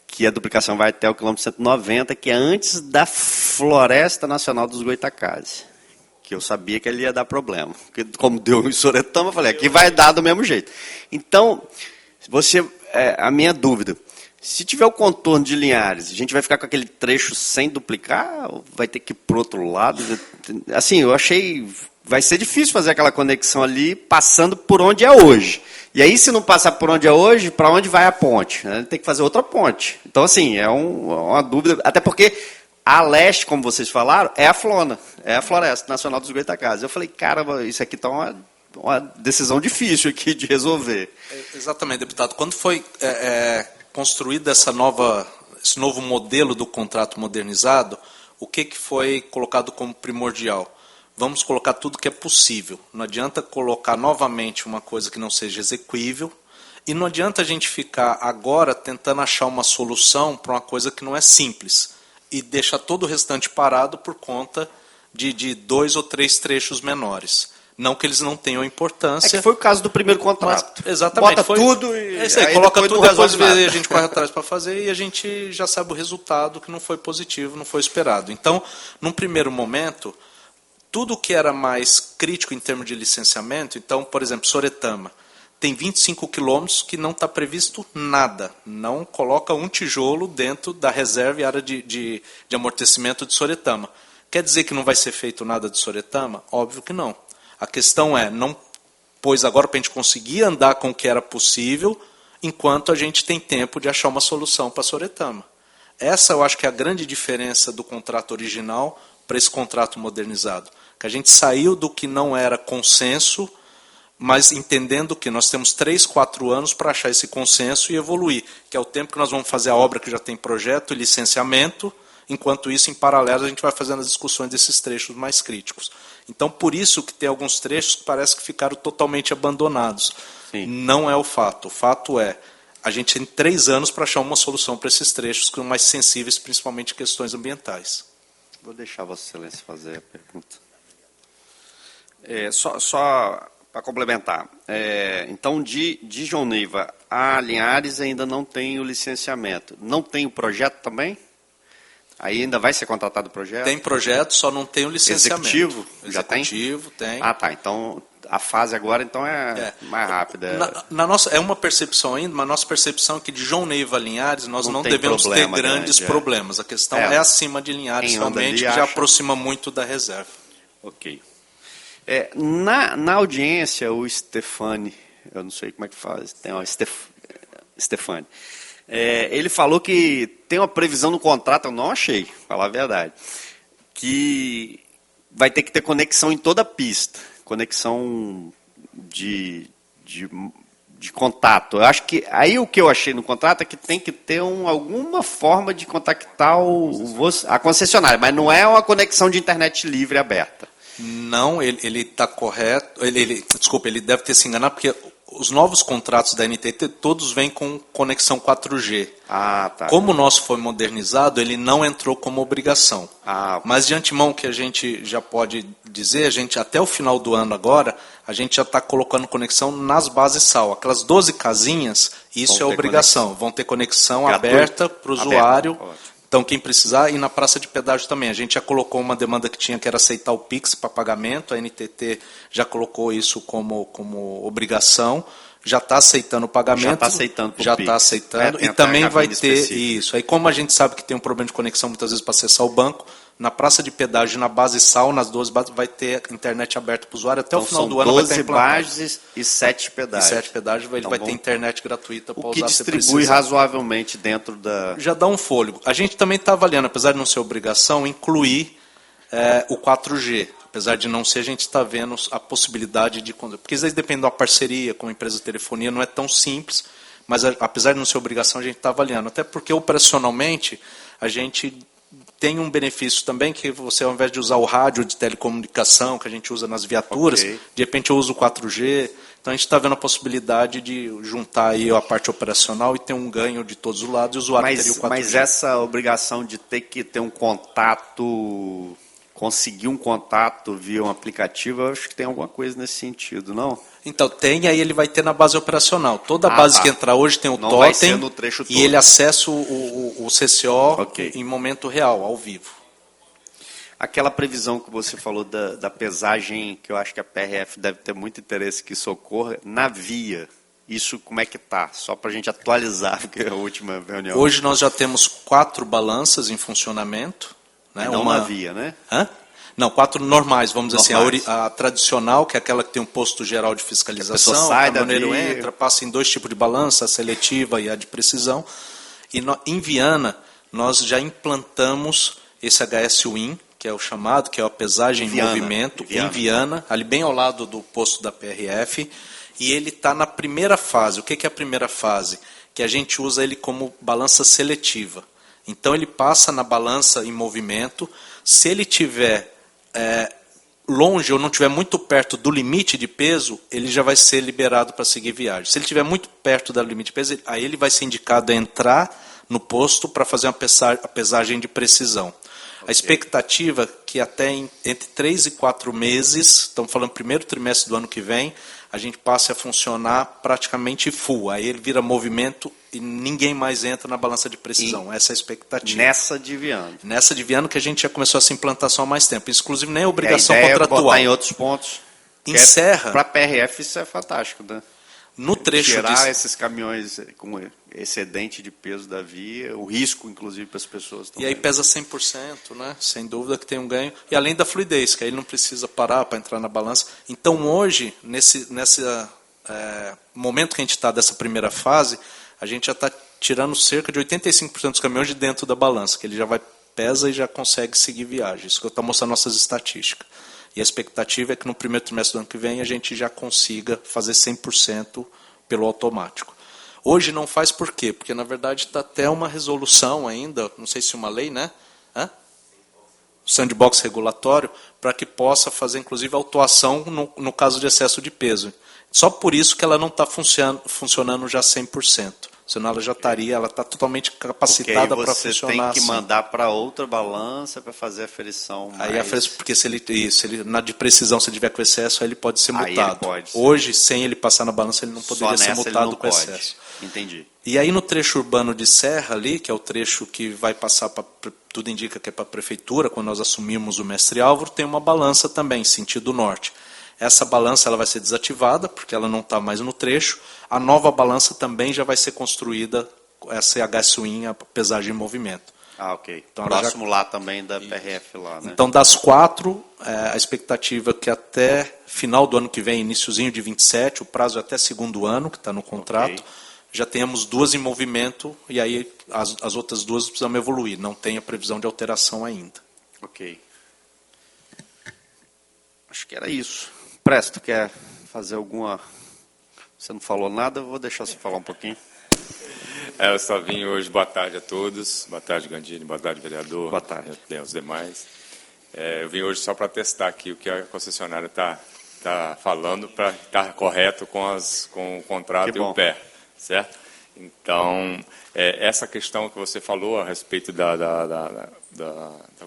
que a duplicação vai até o quilômetro 190, que é antes da Floresta Nacional dos Goitacazes, que eu sabia que ele ia dar problema. Porque, como deu em Soretama, eu falei, aqui vai dar do mesmo jeito. Então, a minha dúvida, se tiver o contorno de Linhares, a gente vai ficar com aquele trecho sem duplicar, ou vai ter que ir para o outro lado? Assim, eu achei... Vai ser difícil fazer aquela conexão ali, passando por onde é hoje. E aí, se não passar por onde é hoje, para onde vai a ponte? Tem que fazer outra ponte. Então, assim, é uma dúvida. Até porque A leste, como vocês falaram, é a Flona, é a Floresta Nacional dos Goitacazes. Eu falei, caramba, isso aqui está uma decisão difícil aqui de resolver. Exatamente, deputado. Quando foi construído esse novo modelo do contrato modernizado, o que foi colocado como primordial? Vamos colocar tudo que é possível. Não adianta colocar novamente uma coisa que não seja execuível, e não adianta a gente ficar agora tentando achar uma solução para uma coisa que não é simples, e deixar todo o restante parado por conta de 2 ou 3 trechos menores. Não que eles não tenham importância. É que foi o caso do primeiro contrato. Mas, exatamente. Bota tudo e aí coloca tudo, depois a gente corre atrás para fazer e a gente já sabe o resultado, que não foi positivo, não foi esperado. Então, num primeiro momento, tudo que era mais crítico em termos de licenciamento, então, por exemplo, Soretama, tem 25 quilômetros que não está previsto nada. Não coloca um tijolo dentro da reserva e área de amortecimento de Soretama. Quer dizer que não vai ser feito nada de Soretama? Óbvio que não. A questão é, não pôs agora para a gente conseguir andar com o que era possível, enquanto a gente tem tempo de achar uma solução para Soretama. Essa eu acho que é a grande diferença do contrato original para esse contrato modernizado. Que a gente saiu do que não era consenso, mas entendendo que nós temos 3, 4 anos para achar esse consenso e evoluir, que é o tempo que nós vamos fazer a obra que já tem projeto e licenciamento, enquanto isso, em paralelo, a gente vai fazendo as discussões desses trechos mais críticos. Então, por isso que tem alguns trechos que parece que ficaram totalmente abandonados. Sim. Não é o fato. O fato é, a gente tem 3 anos para achar uma solução para esses trechos que são mais sensíveis, principalmente em questões ambientais. Vou deixar Vossa Excelência fazer a pergunta. Só para complementar. Então, de João Neiva a Linhares ainda não tem o licenciamento. Não tem o projeto também? Aí ainda vai ser contratado o projeto? Tem projeto, só não tem o licenciamento. Executivo? Já tem? Executivo, tem. Ah, tá. Então, a fase agora então é mais rápida. Na nossa, é uma percepção ainda, mas a nossa percepção é que de João Neiva a Linhares nós não devemos ter grandes problemas. A questão é acima de Linhares, realmente, que já aproxima muito da reserva. Ok. Na audiência, o Stefani, eu não sei como é que faz, tem uma Stefani, ele falou que tem uma previsão no contrato, eu não achei, pra falar a verdade, que vai ter que ter conexão em toda a pista, conexão de contato. Eu acho que aí o que eu achei no contrato é que tem que ter alguma forma de contactar a concessionária, mas não é uma conexão de internet livre aberta. Não, ele está correto. Desculpa, ele deve ter se enganado, porque os novos contratos da NTT todos vêm com conexão 4G. Ah, tá. Como o nosso foi modernizado, ele não entrou como obrigação. Mas de antemão, que a gente já pode dizer, até o final do ano agora, a gente já está colocando conexão nas bases SAL. Aquelas 12 casinhas, isso é obrigação. Vão ter conexão aberta para o usuário. Então, quem precisar, e na praça de pedágio também. A gente já colocou uma demanda que tinha, que era aceitar o Pix para pagamento. A NTT já colocou isso como obrigação. Já está aceitando o pagamento. Já está aceitando por Pix. Já está aceitando. E também vai ter isso. Aí, como a gente sabe que tem um problema de conexão, muitas vezes, para acessar o banco, na praça de pedágio, na base SAL, nas 12 bases, vai ter internet aberta para o usuário. Até o final do ano vai estar implantado. 12 bases e 7 pedágios. E 7 pedágios, ele vai ter internet gratuita para usar. O que distribui razoavelmente dentro da... Já dá um fôlego. A gente também está avaliando, apesar de não ser obrigação, incluir o 4G. Apesar de não ser, a gente está vendo a possibilidade de... Porque às vezes depende de uma parceria com a empresa de telefonia, não é tão simples, mas apesar de não ser obrigação, a gente está avaliando. Até porque operacionalmente a gente tem um benefício também, que você, ao invés de usar o rádio de telecomunicação que a gente usa nas viaturas, de repente eu uso o 4G. Então a gente está vendo a possibilidade de juntar aí a parte operacional e ter um ganho de todos os lados, e o usuário teria o 4G. Mas essa obrigação de ter que ter um contato, conseguir um contato via um aplicativo, eu acho que tem alguma coisa nesse sentido, não? Então, tem, aí ele vai ter na base operacional. Toda base que entrar hoje tem o não totem, vai ser no trecho todo. E ele acessa o CCO em momento real, ao vivo. Aquela previsão que você falou da pesagem, que eu acho que a PRF deve ter muito interesse que socorra, na via, isso como é que está? Só para a gente atualizar, porque é a última reunião. Hoje nós já temos 4 balanças em funcionamento. Né? Não na via, né? Hã? Não, 4 normais, vamos dizer assim, a tradicional, que é aquela que tem um posto geral de fiscalização, o caminhoneiro entra, passa em 2 tipos de balança, a seletiva e a de precisão. E em Viana, nós já implantamos esse HS-WIN, que é o chamado, que é a pesagem em movimento, em Viana, ali bem ao lado do posto da PRF, e ele está na primeira fase. O que é a primeira fase? Que a gente usa ele como balança seletiva. Então ele passa na balança em movimento, se ele estiver longe ou não estiver muito perto do limite de peso, ele já vai ser liberado para seguir viagem. Se ele estiver muito perto do limite de peso, aí ele vai ser indicado a entrar no posto para fazer a pesagem de precisão. A expectativa é que até entre 3 e 4 meses, estamos falando primeiro trimestre do ano que vem, a gente passe a funcionar praticamente full. Aí ele vira movimento e ninguém mais entra na balança de precisão. Essa é a expectativa. Nessa de Viana. Nessa de Viana que a gente já começou essa implantação há mais tempo. Inclusive nem a obrigação a ideia contratual. É botar em outros pontos. Encerra. Para a PRF isso é fantástico, né? No trecho tirar esses caminhões com excedente de peso da via, o risco, inclusive, para as pessoas também. E aí pesa 100%, né? Sem dúvida que tem um ganho. E além da fluidez, que aí ele não precisa parar para entrar na balança. Então, hoje, nesse momento que a gente está dessa primeira fase, a gente já está tirando cerca de 85% dos caminhões de dentro da balança, que ele já pesa e já consegue seguir viagem. Isso que eu estou mostrando nossas estatísticas. E a expectativa é que no primeiro trimestre do ano que vem a gente já consiga fazer 100% pelo automático. Hoje não faz por quê? Porque, na verdade, está até uma resolução ainda, não sei se uma lei, né? Sandbox regulatório, para que possa fazer, inclusive, autuação no caso de excesso de peso. Só por isso que ela não está funcionando já 100%. Senão ela já estaria, ela está totalmente capacitada para funcionar. Você tem que assim. mandar para outra balança para fazer a aferição. Aí porque se ele na de precisão, se ele tiver com excesso, aí ele pode ser multado. Aí ele pode ser. Hoje, sem ele passar na balança, ele não poderia ser multado com excesso. Entendi. E aí no trecho urbano de Serra ali, que é o trecho que vai passar para, tudo indica que é para a prefeitura, quando nós assumimos o Mestre Álvaro, tem uma balança também, sentido norte. Essa balança ela vai ser desativada, porque ela não está mais no trecho. A nova balança também já vai ser construída, essa HS-WIN, a pesagem em movimento. Ok. Então, próximo lá também da PRF lá, né? Então, das 4, a expectativa é que até final do ano que vem, iniciozinho de 27, o prazo é até segundo ano, que está no contrato, já tenhamos 2 em movimento, e aí as outras 2 precisamos evoluir. Não tem a previsão de alteração ainda. Ok. Acho que era isso. Presto, quer fazer alguma... Você não falou nada, eu vou deixar você falar um pouquinho. Eu só vim hoje, boa tarde a todos. Boa tarde, Gandini, boa tarde, vereador. Boa tarde. E aos demais. Eu vim hoje só para testar aqui o que a concessionária está falando, para estar correto com o contrato e o PER, certo? Então, essa questão que você falou a respeito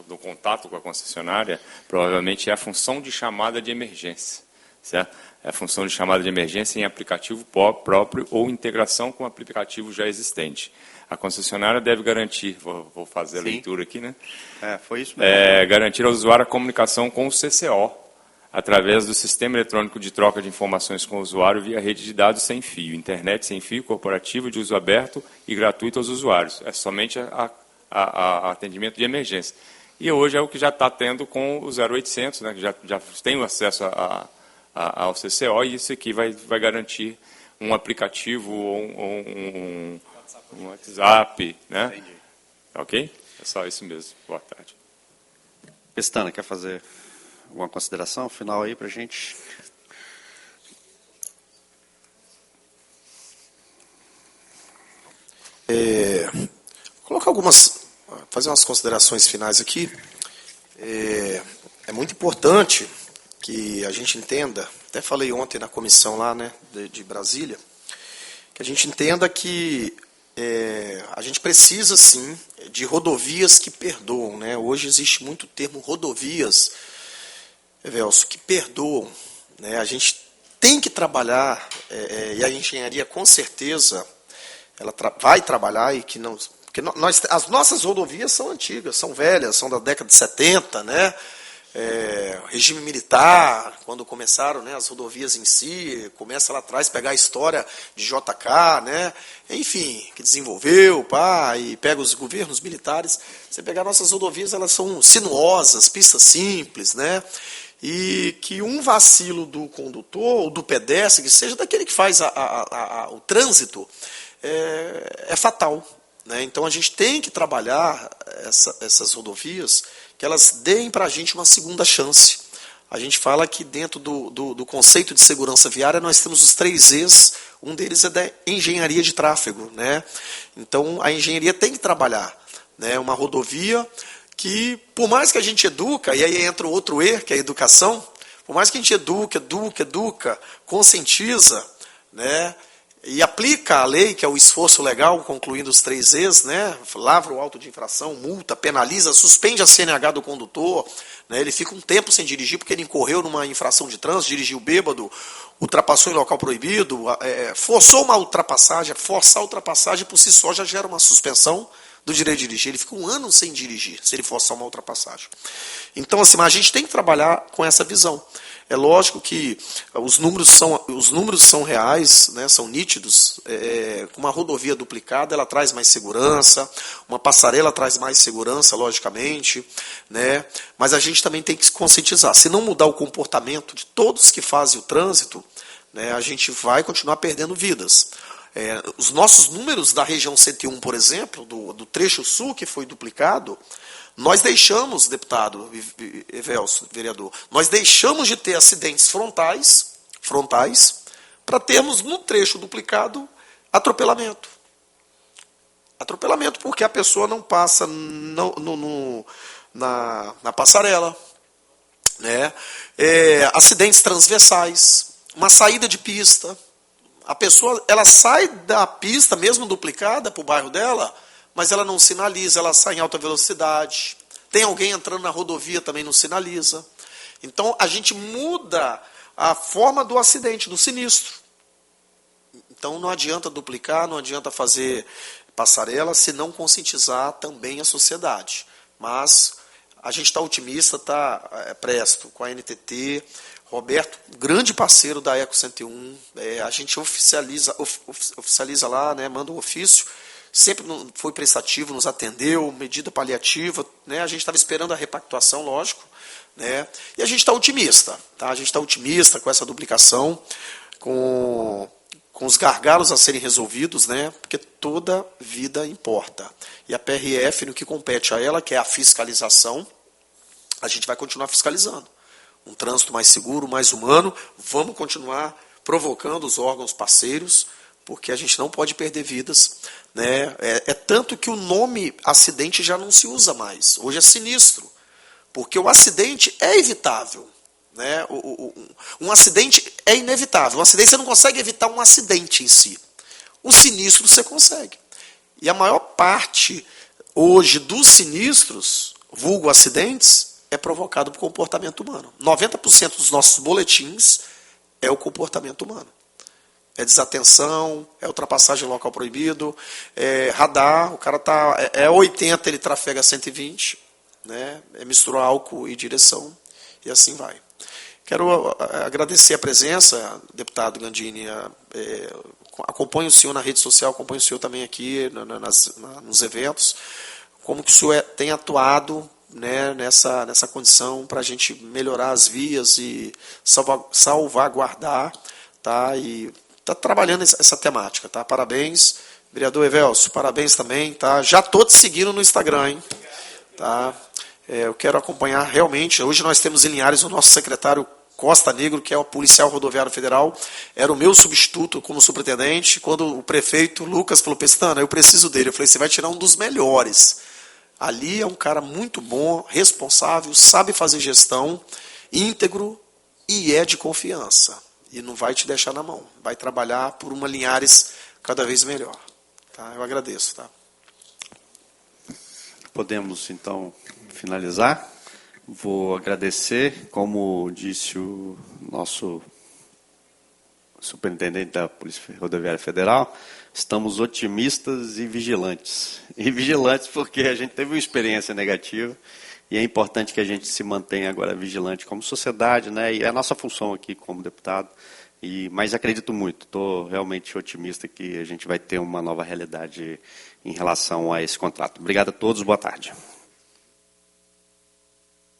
do contato com a concessionária, provavelmente é a função de chamada de emergência, certo? É a função de chamada de emergência em aplicativo próprio ou integração com aplicativo já existente. A concessionária deve garantir, vou fazer a leitura aqui, né? Foi isso mesmo. Garantir ao usuário a comunicação com o CCO, através do Sistema Eletrônico de Troca de Informações com o Usuário via rede de dados sem fio, internet sem fio, corporativo, de uso aberto e gratuito aos usuários. É somente a atendimento de emergência. E hoje é o que já está tendo com o 0800, né, que já tem o acesso ao CCO, e isso aqui vai garantir um aplicativo ou um WhatsApp, né? Entendi. Ok? É só isso mesmo. Boa tarde. Pestana, quer fazer alguma consideração final aí para a gente? Colocar fazer umas considerações finais aqui. É muito importante que a gente entenda, até falei ontem na comissão lá, né, de Brasília, que a gente entenda que a gente precisa, sim, de rodovias que perdoam, né? Hoje existe muito termo rodovias, Evelso, que perdoam, né? A gente tem que trabalhar, e a engenharia com certeza ela vai trabalhar, e que não, porque as nossas rodovias são antigas, são velhas, são da década de 70, né? Regime militar, quando começaram, né, as rodovias em si, começa lá atrás, pegar a história de JK, né, enfim, que desenvolveu, e pega os governos militares. Você pegar nossas rodovias, elas são sinuosas, pistas simples, né, e que um vacilo do condutor ou do pedestre, que seja daquele que faz o trânsito, é fatal. Né? Então a gente tem que trabalhar essas rodovias, que elas deem para a gente uma segunda chance. A gente fala que dentro do conceito de segurança viária nós temos os 3 E's, um deles é da engenharia de tráfego, né? Então a engenharia tem que trabalhar, né? Uma rodovia que, por mais que a gente educa, e aí entra o outro E, que é a educação, por mais que a gente educa, conscientiza, né? E aplica a lei, que é o esforço legal, concluindo os 3 E's, né? Lavra o auto de infração, multa, penaliza, suspende a CNH do condutor, né? Ele fica um tempo sem dirigir porque ele incorreu numa infração de trânsito, dirigiu bêbado, ultrapassou em local proibido, forçou uma ultrapassagem. Forçar a ultrapassagem por si só já gera uma suspensão do direito de dirigir. Ele fica 1 ano sem dirigir, se ele forçar uma ultrapassagem. Então, assim, a gente tem que trabalhar com essa visão. É lógico que os números são reais, né, são nítidos. Uma rodovia duplicada, ela traz mais segurança, uma passarela traz mais segurança, logicamente, né, mas a gente também tem que se conscientizar. Se não mudar o comportamento de todos que fazem o trânsito, né, a gente vai continuar perdendo vidas. Os nossos números da região 101, por exemplo, do trecho sul que foi duplicado, nós deixamos, deputado Evelso, vereador, nós deixamos de ter acidentes frontais para termos no trecho duplicado atropelamento. Atropelamento porque a pessoa não passa na passarela, né? Acidentes transversais, uma saída de pista. A pessoa ela sai da pista, mesmo duplicada, para o bairro dela, mas ela não sinaliza, ela sai em alta velocidade. Tem alguém entrando na rodovia, também não sinaliza. Então, a gente muda a forma do acidente, do sinistro. Então, não adianta duplicar, não adianta fazer passarela, se não conscientizar também a sociedade. Mas a gente está otimista, está presto com a NTT. Roberto, grande parceiro da Eco 101, a gente oficializa lá, né, manda um ofício. Sempre foi prestativo, nos atendeu, medida paliativa, né? A gente estava esperando a repactuação, lógico, né? E a gente está otimista, tá? A gente está otimista com essa duplicação, com os gargalos a serem resolvidos, né? Porque toda vida importa. E a PRF, no que compete a ela, que é a fiscalização, a gente vai continuar fiscalizando. Um trânsito mais seguro, mais humano, vamos continuar provocando os órgãos parceiros, porque a gente não pode perder vidas, né? Tanto que o nome acidente já não se usa mais. Hoje é sinistro, porque o acidente é evitável, né? Um acidente é inevitável. Um acidente você não consegue evitar um acidente em si. O sinistro você consegue. E a maior parte hoje dos sinistros, vulgo acidentes, é provocado por comportamento humano. 90% dos nossos boletins é o comportamento humano. É desatenção, é ultrapassagem em local proibido, é radar, o cara está... É 80, ele trafega 120, né? Misturou álcool e direção, e assim vai. Quero agradecer a presença, deputado Gandini. Acompanho o senhor na rede social, acompanho o senhor também aqui nos eventos. Como que o senhor tem atuado, né, nessa condição para a gente melhorar as vias e salvaguardar, tá? E está trabalhando essa temática, tá? Parabéns, vereador Evelso, parabéns também, tá? Já estou te seguindo no Instagram, hein? Tá? Eu quero acompanhar realmente. Hoje nós temos em Linhares o nosso secretário Costa Negro, que é o policial rodoviário federal, era o meu substituto como superintendente. Quando o prefeito Lucas falou, Pestana, eu preciso dele, eu falei, você vai tirar um dos melhores. Ali é um cara muito bom, responsável, sabe fazer gestão, íntegro e é de confiança. E não vai te deixar na mão. Vai trabalhar por uma Linhares cada vez melhor. Tá? Eu agradeço. Tá? Podemos, então, finalizar. Vou agradecer, como disse o nosso superintendente da Polícia Rodoviária Federal, estamos otimistas e vigilantes. E vigilantes porque a gente teve uma experiência negativa e é importante que a gente se mantenha agora vigilante como sociedade, né? E é a nossa função aqui como deputado. Mas acredito muito, estou realmente otimista que a gente vai ter uma nova realidade em relação a esse contrato. Obrigado a todos, boa tarde.